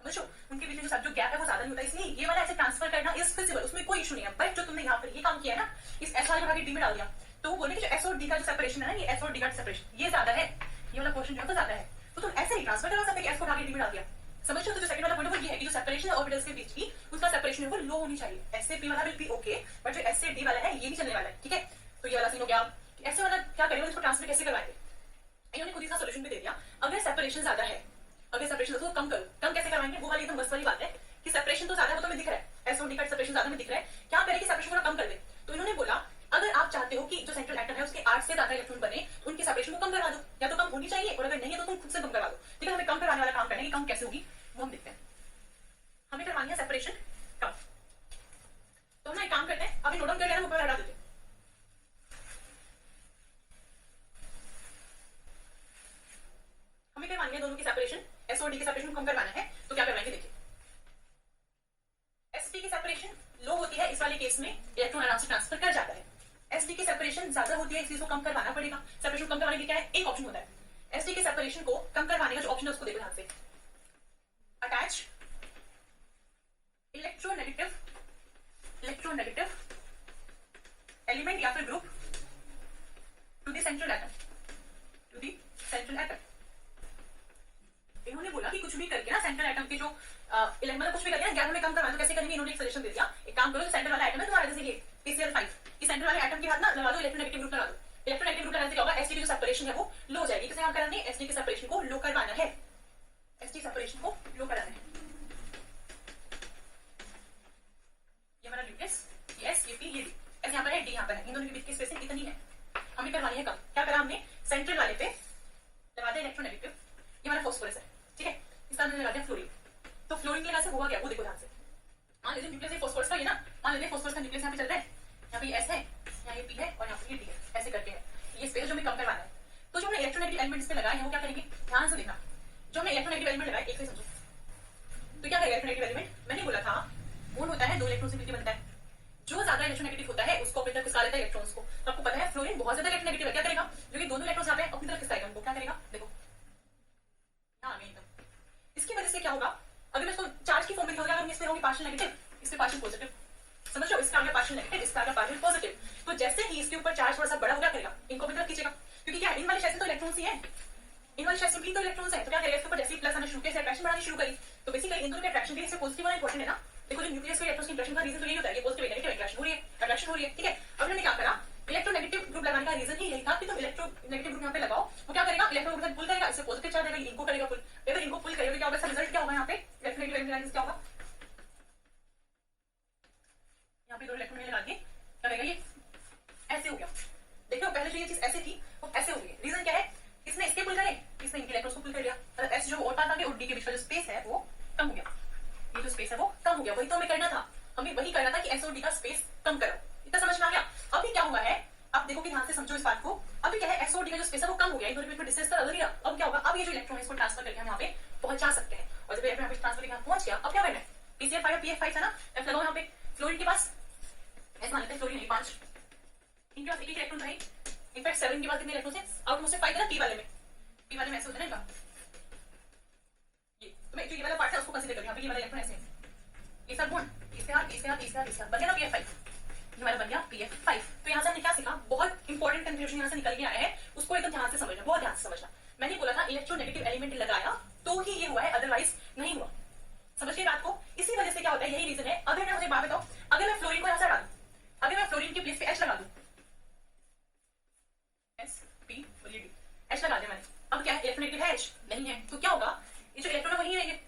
S1: समझो, उनके बीच में जो गैप है वो ज्यादा नहीं होता, इसलिए ये वाला ऐसे ट्रांसफर करना इज फिजिबल, उसमें कोई इशू नहीं है। बट जो तुमने यहाँ पर ये काम किया है ना, इस s वाले को आगे d में डाल दिया, तो वो बोले कि जो s और d का जो सेपरेशन है ना, ये s और d का सेपरेशन ये ज्यादा है, ये वाला पोर्शन जो है तो ज्यादा है, तो तुम ऐसे नहीं ट्रांसफर करा सकते कि s को आगे d में डाल दिया, समझ रहे हो? तो जो सेकंड वाला पॉइंट वो ये है कि जो सेपरेशन है ऑर्बिटल्स के बीच की उसका सेपरेशन है वो लो होनी चाहिए। एस से पी वाला विल बी ओके, बट जो एस से डी वाला है ये नहीं चलने वाला है, ठीक है? तो ये वाला सीन हो गया। ऐसे वाला क्या करेंगे, इसको ट्रांसफर कैसे करवाएंगे? इन्होंने खुद इसका सोल्यूशन भी दे दिया। अगर सेपरेशन ज्यादा है, अगर सेपरेशन तो कम करो, कम कैसे करवाएंगे? वो वाली एकदम बस वाली बात है कि सेपरेशन तो ज्यादा है, वो तो मैं दिख रहा है, एस और डी का सेपरेशन ज्यादा में दिख रहा है, क्या करें कि सेपरेशन थोड़ा कम कर दे। तो इन्होंने बोला अगर आप चाहते हो कि जो सेंट्रल एटम है उसके 8 से ज्यादा इलेक्ट्रॉन बने, उनकी सेपरेशन को कम करवा दो, या तो कम होनी चाहिए, और अगर नहीं है तो तुम खुद से कम करवा दो, ठीक है? हमें कम करवाने वाला काम करना है कि कम कैसे होगी वो हम देखते हैं। हमें करवानी है सेपरेशन कम, तो हम ना एक काम करते हैं, अभी नोट डाउन कर लेना, ऊपर हटा देते हैं। हमें करवानी है दोनों की सेपरेशन, एस और डी की सेपरेशन कम करवाना है, तो क्या करवाएंगे देखिए। एसपी की सेपरेशन लो होती है, इस वाले केस में इलेक्ट्रॉन आराम से ट्रांसफर कर जाता है। एसडी की सेपरेशन ज्यादा होती है, इस चीज को कम करवाना पड़ेगा। सेपरेशन कम करवाने के लिए क्या है, एक ऑप्शन होता है। एसडी की सेपरेशन को कम करवाने का जो ऑप्शन है उसको देखो ध्यान से, अटैच इलेक्ट्रोनेगेटिव एलिमेंट या फिर group to the central atom, इन्होंने बोला कि कुछ भी करके ना सेंट्रल एटम के जो मतलब कुछ भी करके ना 11 में कम करवाना, तो कैसे करेंगे? इन्होंने एक सजेशन दे दिया, एक काम करो, जो सेंट्रल वाला एटम है तुम्हारा, जैसे ये PCl5, इस सेंट्रल वाले एटम के साथ ना लगा दो इलेक्ट्रोनेगेटिव ग्रुप लगा दो। इलेक्ट्रोनेगेटिव ग्रुप लगाने से क्या होगा, एसडी की जो सेपरेशन है वो लो हो जाएगी। किसे हम कराने हैं? एसडी की सेपरेशन को लो करवाना है, एसडी सेपरेशन को लो कराना है। ये हमारा न्यूक्लियस, ये एस, ये पी, ये डी, एस यहाँ पर है, डी यहाँ पर है, इन दोनों के बीच की स्पेसिंग इतनी है। हमें करवानी है कम, क्या करा हमने? सेंट्रल वाले पे लगा दिया इलेक्ट्रोनेगेटिव, ये हमारा फास्फोरस है, ठीक है? इसका हमने लगा दिया फ्लोरीन। तो फ्लोरीन के लगा से हुआ क्या, वो देखो ध्यान से। मान लीजिए न्यूक्लियस फास्फोरस का, ये ना मान लीजिए फास्फोरस का न्यूक्लियस यहाँ पे चल रहा है, यहाँ पे एस है, यहाँ ये पी है, और यहाँ पे ये डी है, ऐसे करके है ये स्पेस जो हमें कम करवाना है। तो जो हमने इलेक्ट्रोनेगेटिव एलिमेंट्स पे लगाए हैं वो क्या करेंगे, ध्यान से देखना। जो हमने इलेक्ट्रोनेगेटिव एलिमेंट लगाए, एक से समझो, तो क्या है इलेक्ट्रोनेगेटिव एलिमेंट? मैंने बोला था मूल होता है 2 इलेक्ट्रॉन से मिलकर बनता है। जो ज्यादा इलेक्ट्रोनेगेटिव होता है उसको अपनी तरफ खिसका लेता है इलेक्ट्रॉन्स को। तो आपको पता है फ्लोरीन बहुत ज्यादा इलेक्ट्रोनेगेटिव है, क्या करेगा? जो कि दोनों इलेक्ट्रॉन्स यहाँ पे अपनी तरफ खिसकाएगा उनको, क्या करेगा? देखो हाँ एकदम। इसकी वजह से क्या होगा, अगर मैं इसको चार्ज की फॉर्म में लिखूंगा, अगर मैं इस पे रहूंगी पार्शियल नेगेटिव, इस पे पार्शियल पॉजिटिव, समझ लो, इसका आगे पार्शियल नेगेटिव, इसका आगे पार्शियल पॉजिटिव, तो जैसे ही इसके ऊपर चार्ज थोड़ा सा बड़ा हो, क्या करेगा? इनको अपनी तरफ खींचेगा, क्योंकि क्या इन वाले शेल्स में तो इलेक्ट्रॉन्स ही है, इन वाले शेल्स में भी तो इलेक्ट्रॉन्स है, तो क्या करेगा? इसके ऊपर जैसे ही प्लस आना शुरू किया, अट्रैक्शन बढ़ानी शुरू करी, तो बेसिकली इन दोनों के अट्रैक्शन के लिए पॉजिटिव वाला इंपॉर्टेंट है ना। देखो जो न्यूक्लियस के इलेक्ट्रॉन्स की इंटरेक्शन का रीजन तो यही होता है, ये पॉजिटिव नेगेटिव अट्रैक्शन हो रही है, ठीक है? अब हमने क्या करा, इलेक्ट्रोनेगेटिव ग्रुप लगाने का रीजन ही यही था कि तुम इलेक्ट्रोनेगेटिव ग्रुप यहाँ पे लगाओ, वो क्या करेगा? इलेक्ट्रॉन को पुल करेगा, इससे पॉजिटिव चार्ज आएगा, इनको करेगा पुल, अगर इनको पुल करेगा क्या होगा? इसका रिजल्ट क्या होगा? यहाँ पे इलेक्ट्रोनेगेटिव एलिमेंट क्या होगा, यहाँ पे 2 इलेक्ट्रॉन लगा के क्या करेगा? ये ऐसे हो गया। देखो पहले जो ये चीज ऐसे थी वो ऐसे हो गई, रीजन क्या है? इसने इसके पुल करे, इसने इनके इलेक्ट्रॉन्स को पुल कर लिया, एस जो और पार्ट आगे और डी के बीच का जो स्पेस है वो कम हो गया, ये जो स्पेस है वो कम हो गया। वही तो हमें करना था, हमें वही करना था कि एस और डी का स्पेस कम करो। इतना समझ में आ गया? अभी क्या हुआ है, आप देखो कि ध्यान से समझो इस बात को। अभी क्या है, एस और डी का जो स्पेस है वो कम हो गया, इधर बीच में डिस्टेंस अलग गया। अब क्या होगा, अब ये जो इलेक्ट्रॉन है इसको ट्रांसफर करके हम यहाँ पे पहुंचा सकते हैं, और जब यहाँ पे ट्रांसफर करके पहुंच गया, अब क्या करना है? PCl5 PF5 है ना, एफ लगाओ यहाँ पे, फ्लोरीन के पास एस मान लेते हैं, फ्लोरीन 5, इनके पास एक इलेक्ट्रॉन है, इनफैक्ट 7 के पास कितने इलेक्ट्रॉन है? आउटमोस्ट से 5 है ना, पी वाले में ऐसे होता है ना, ये तो मैं जो ये वाला पार्ट है उसको कंसीडर करो, यहाँ पे ये वाला इलेक्ट्रॉन ऐसे ये सब बॉन्ड इसके साथ बन गया ना PF5, ये हमारा बन गया PF5। तो यहाँ से हमने क्या सीखा, बहुत इंपॉर्टेंट कंक्लूजन यहाँ से निकल के आया है, उसको एकदम ध्यान से समझना, बहुत ध्यान से समझना। मैंने बोला था इलेक्ट्रोनेगेटिव एलिमेंट लगाया तो ही ये हुआ है, अदरवाइज नहीं हुआ। समझ गए बात को? इसी वजह से क्या होता है, यही रीजन है। अगर मैं मुझे बात बताओ, अगर मैं फ्लोरीन को यहाँ से हटा दूं, अगर मैं फ्लोरीन के प्लेस पे H लगा दूं, एस पी और ये डी, H लगा दिया मैंने, अब क्या है? इलेक्ट्रोनेगेटिव है, H नहीं है, तो क्या होगा? ये जो इलेक्ट्रॉन वही रहेंगे,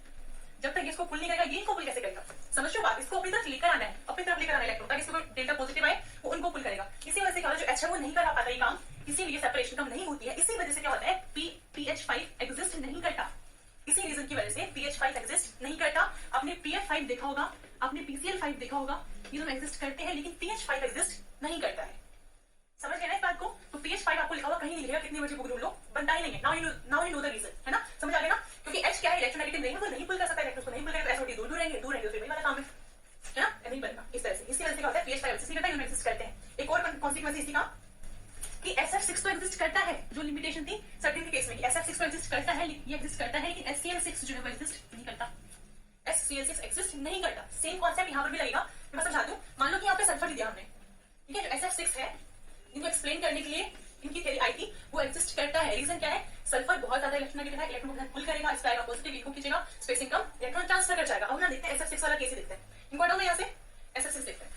S1: जब तक इसको पुल नहीं करेगा, ये इनको पुल कैसे करेगा? समझ लो बात, इसको अपनी तरफ लेकर आना है, अपनी तरफ लेकर आना है इलेक्ट्रॉन, ताकि इसको डेल्टा पॉजिटिव आए, वो उनको पुल करेगा। इसी वजह से क्या होता है, जो H है वो नहीं कर पाता ये काम, इसीलिए सेपरेशन कम नहीं होती है। इसी वजह से क्या होता है, PH5 एग्जिस्ट नहीं करता, इसी रीजन की वजह से PH5 एग्जिस्ट नहीं करता। आपने PF5 देखा होगा, आपने PCl5 देखा होगा, ये दोनों एग्जिस्ट करते हैं, लेकिन PH5 एग्जिस्ट नहीं करता है। समझ गए ना इस बात को? तो PH5 आपको लिखा हुआ कहीं नहीं लिखेगा, कितनी मर्जी बुक ढूंढ लो, बनता ही नहीं है। Now you know the reason, है ना? समझ आ गया ना? क्योंकि H क्या है, इलेक्ट्रोनेगेटिव नहीं है, वो नहीं पुल कर सकता, इलेक्ट्रॉन को नहीं पुल करेगा, तो SO2 दूर रहेंगे, फिर वही वाला काम है ना? नहीं बनना इस तरह से। इसी वजह से क्या होता है, PH5 एग्जिस्ट नहीं करता, ये एग्जिस्ट करते हैं। एक और कॉन्सिक्वेंस इसी का कि SF6 तो एग्जिस्ट करता है, जो लिमिटेशन थी सर्टेन के केस में कि SF6 तो एग्जिस्ट करता है, ये एग्जिस्ट करता है, लेकिन HCl6 जो है वो एग्जिस्ट नहीं करता, HCl6 एग्जिस्ट नहीं करता। सेम कॉन्सेप्ट यहाँ पर भी लगेगा, मैं समझा दूं। मान लो कि यहाँ पे सल्फर दिया हमने, ठीक है, जो SF6 है, इनको एक्सप्लेन करने के लिए इनकी थ्योरी आई थी, वो एग्जिस्ट करता है। रीजन क्या है, सल्फर बहुत ज्यादा इलेक्ट्रोनेगेटिव है, इलेक्ट्रॉन को पुल करेगा, इसका आएगा पॉजिटिव, इनको खींचेगा, स्पेसिंग कम ट्रांसफर कर जाएगा। अब ना देखते हैं SF6 वाला केस ही देखते हैं, इनको हटाओ ना यहाँ से, SF6 देखते हैं।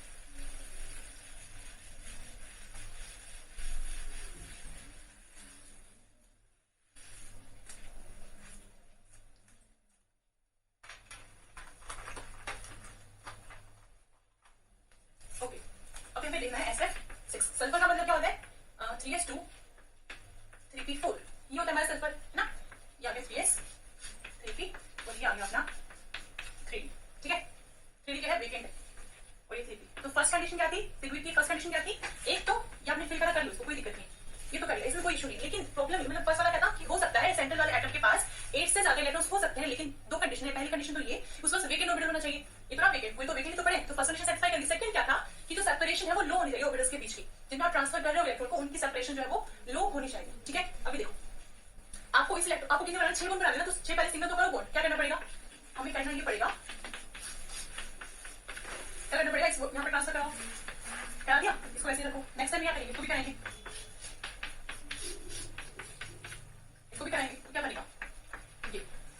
S1: ओके, अब हमें देखना है SF6। सल्फर का मतलब क्या होता है? 3s2 3p4, ये होता है हमारा सल्फर, है ना? ये आ गया 3s 3p और ये आ गया अपना 3d, ठीक है? 3d क्या है? वेकेंट है और ये 3p। तो फर्स्ट कंडीशन क्या थी? सिग्विड की फर्स्ट कंडीशन क्या थी? एक तो ये आपने फिल करा, कर लो इसको, कोई दिक्कत नहीं, ये तो कर लिया, इसमें कोई इशू नहीं। लेकिन प्रॉब्लम मतलब फर्स्ट वाला क्या था कि हो सकता है सेंट्रल वाले एटम के पास 8 से ज्यादा इलेक्ट्रॉन्स हो सकते हैं, लेकिन दो कंडीशन है। पहली कंडीशन तो ये, उस वक्त वेकेंट ऑर्बिटल होना चाहिए, इतना वेकेंट, कोई तो वेकेंट तो पड़े, तो फर्स्ट कंडीशन सेटिस्फाई कर दी। सेकंड क्या था कि जो सेपरेशन है वो लो होनी चाहिए ऑर्बिटल्स के बीच की, जिनमें आप ट्रांसफर कर रहे हो इलेक्ट्रॉन को, उनकी सेपरेशन जो है वो लो होनी चाहिए, ठीक है? अभी देखो, आपको इस इलेक्ट्रॉन, आपको कितने बनाना, 6 बॉन्ड बना देना, तो 6 पहले सिंगल तो करो बॉन्ड, क्या करना पड़ेगा? हमें करना ये पड़ेगा, क्या करना पड़ेगा? इसको यहाँ पे ट्रांसफर कराओ, करा दिया, इसको ऐसे रखो। नेक्स्ट टाइम क्या करेंगे? इसको भी कराएंगे, इसको भी कराएंगे, तो क्या बनेगा ये।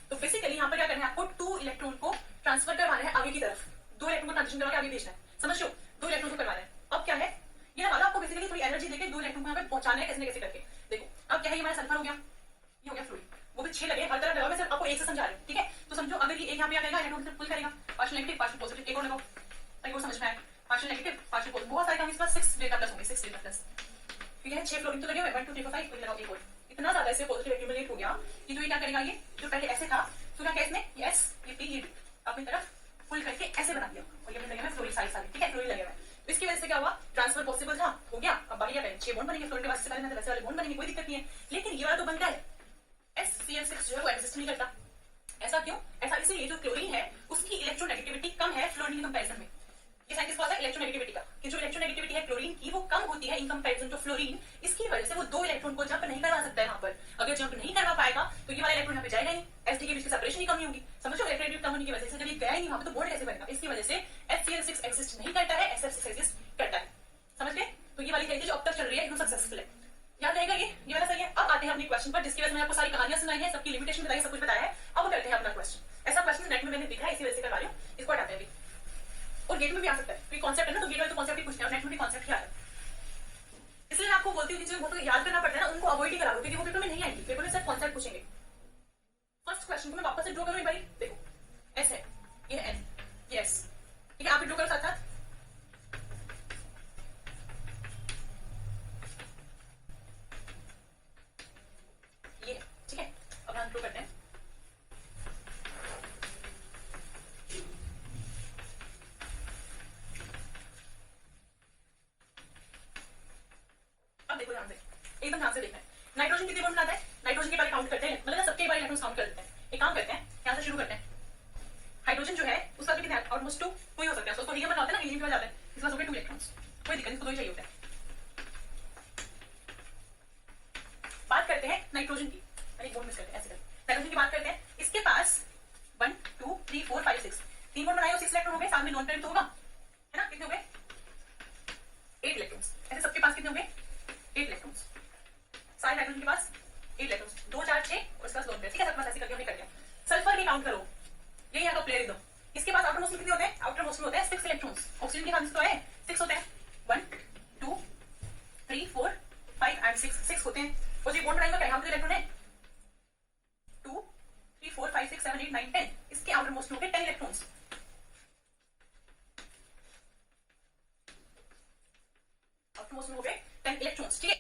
S1: तो बेसिकली यहाँ पर क्या करना है आपको, 2 इलेक्ट्रॉन को ट्रांसफर करवाना है आगे की तरफ, 2 इलेक्ट्रॉन को ट्रांजिशन करवा के आगे भेजना है, समझ लो, 2 इलेक्ट्रॉन को करवाना है। अब क्या है, ये ना वाला आपको बेसिकली थोड़ी एनर्जी देके 2 इलेक्ट्रॉन को यहाँ पे पहुंचाना है, कैसे न कैसे करके। देखो अब क्या है, ये हमारा सल्फर हो गया, ये हो गया फ्लोरीन, वो भी 6 लगे, हर तरफ लगाओ, मैं सिर्फ आपको एक से समझा रही हूँ, ठीक है? तो समझो अगर ये एक यहाँ पे आ जाएगा, इलेक्ट्रॉन पुल करेगा, पार्शियल नेगेटिव पार्शियल पॉजिटिव, एक और लगाओ, एक और समझ में आया, पार्शियल नेगेटिव पार्शियल पॉजिटिव, बहुत सारे काम इसके पास 6 डेल्टा प्लस होंगे, 6 डेल्टा प्लस, ठीक है? 6 फ्लोरीन तो लगे हुए, 1 2 3 4 5, कोई लगाओ एक और, इतना ज्यादा इससे पॉजिटिव एक्यूमुलेट हो गया कि जो ये क्या करेगा, ये जो पहले ऐसे था, तो क्या इसने ये S ये P ये D अपनी तरफ पुल करके ऐसे बना दिया, और ये लगे हुए फ्लोरीन साइड साइड, ठीक है? फ्लोरीन लगे हुए, तो इसकी वजह से क्या हुआ, ट्रांसफर पॉसिबल था, हो गया। अब बाकी क्या करें, 6 बॉन्ड बनेंगे फ्लोरीन के पास, से पहले वैसे वाले बॉन्ड बनेंगे, कोई दिक्कत नहीं है। लेकिन ये वाला तो बनता है, SCl6 जो है वो एग्जिस्ट नहीं करता। ऐसा क्यों? ऐसा इसलिए जो क्लोरीन है उसकी इलेक्ट्रोनेगेटिविटी कम है फ्लोरीन की कंपैरिजन में। ये साइन किसको आता है? इलेक्ट्रोनेगेटिविटी का, कि जो इलेक्ट्रोनेगेटिविटी है क्लोरीन की वो कम होती है इन कंपैरिजन टू फ्लोरीन। इसकी वजह से वो 2 इलेक्ट्रॉन को जंप नहीं करवा सकता है यहाँ पर। अगर जंप नहीं करवा पाएगा तो ये वाला इलेक्ट्रॉन यहाँ पे जाएगा नहीं, SD के बीच की सेपरेशन ही कम होगी, समझो? इलेक्ट्रोनेगेटिविटी कम होने की वजह से जब ये गया ही नहीं वहां पे, तो बॉन्ड कैसे बनेगा? इसकी वजह से HCl6 एग्जिस्ट नहीं करता है, SF6 एग्जिस्ट करता है, समझ गए? तो ये वाली थेरेपी जो अब तक चल रही है एकदम सक्सेसफुल है, याद रहेगा ये वाला सही है। अब आते हैं अपने क्वेश्चन पर, जिसकी वजह से मैंने आपको सारी कहानियां सुनाई है, सबकी लिमिटेशन बताई, सब कुछ बताया है। अब करते हैं अपना क्वेश्चन। ऐसा क्वेश्चन नेट में मैंने देखा है, इसी वजह से करवा रही हूँ, इसको हटाते हैं अभी। और गेट में भी आ सकता है, क्योंकि कॉन्सेप्ट है ना, तो गेट में तो कॉन्सेप्ट ही पूछते हैं, नेट में भी कॉन्सेप्ट ही आ रहा है। इसलिए मैं आपको बोलती हूँ कि जो याद करना पड़ता है ना, उनको अवॉइड ही करा दो, क्योंकि वो पेपर में नहीं आएंगे, पेपर में सिर्फ कॉन्सेप्ट पूछेंगे। फर्स्ट क्वेश्चन को मैं वापस से ड्रॉ करूँ एक बारी, देखो S है, ये N, ये S, ठीक है? आप भी ड्रॉ करो साथ साथ, ये ठीक है? अब हम ड्रॉ करते हैं, अब देखो ध्यान से, एकदम ध्यान से देखना है। नाइट्रोजन कितने बॉन्ड बनाता है? नाइट्रोजन के पहले काउंट करते हैं, मतलब सबके बारे इलेक्ट्रॉन्स काउंट कर लेते हैं। एक काम करते हैं, यहाँ से शुरू करते हैं। हाइड्रोजन जो है उसका कितने हैं? ऑलमोस्ट 2 ही हो सकते हैं, उसको हीलियम बनाते हैं ना, हीलियम के बाद जाते हैं, इसके पास हो गए 2 इलेक्ट्रॉन्स, कोई दिक्कत नहीं, इसको 2 ही चाहिए होता है। बात करते हैं नाइट्रोजन की, एक बॉन्ड मिस करते हैं, ऐसे करते हैं। नाइट्रोजन की बात करते हैं, इसके पास 1 2 3 4 5 6 3 बॉन्ड बनाए और 6 इलेक्ट्रॉन हो गए, साथ में नॉन पेयर तो होगा, है ना? कितने हो गए? 8 इलेक्ट्रॉन्स। ऐसे सबके पास कितने हो गए? 8 इलेक्ट्रॉन्स, सारे नाइट्रोजन के पास 8 इलेक्ट्रॉन्स, 2 4 6 और इसका लोन पेयर, ठीक है? सबके पास ऐसे करके हमने कर दिया। सल्फर की काउंट करो, यही यहाँ का प्लेयर एकदम, इसके पास आउटर मोस्ट में कितने होते हैं? आउटर मोस्ट में होते हैं 6 इलेक्ट्रॉन्स, ऑक्सीजन के साथ तो है 6 होते हैं, 1 2 3 4 5 एंड 6 होते हैं। और जो बॉन्ड बनाएगा क्या यहाँ पे इलेक्ट्रॉन है? 2 3 4 5 6 7 8 9 10, इसके आउटर मोस्ट में हो गए 10 इलेक्ट्रॉन्स, आउटर मोस्ट में हो गए 10 इलेक्ट्रॉन्स, ठीक है?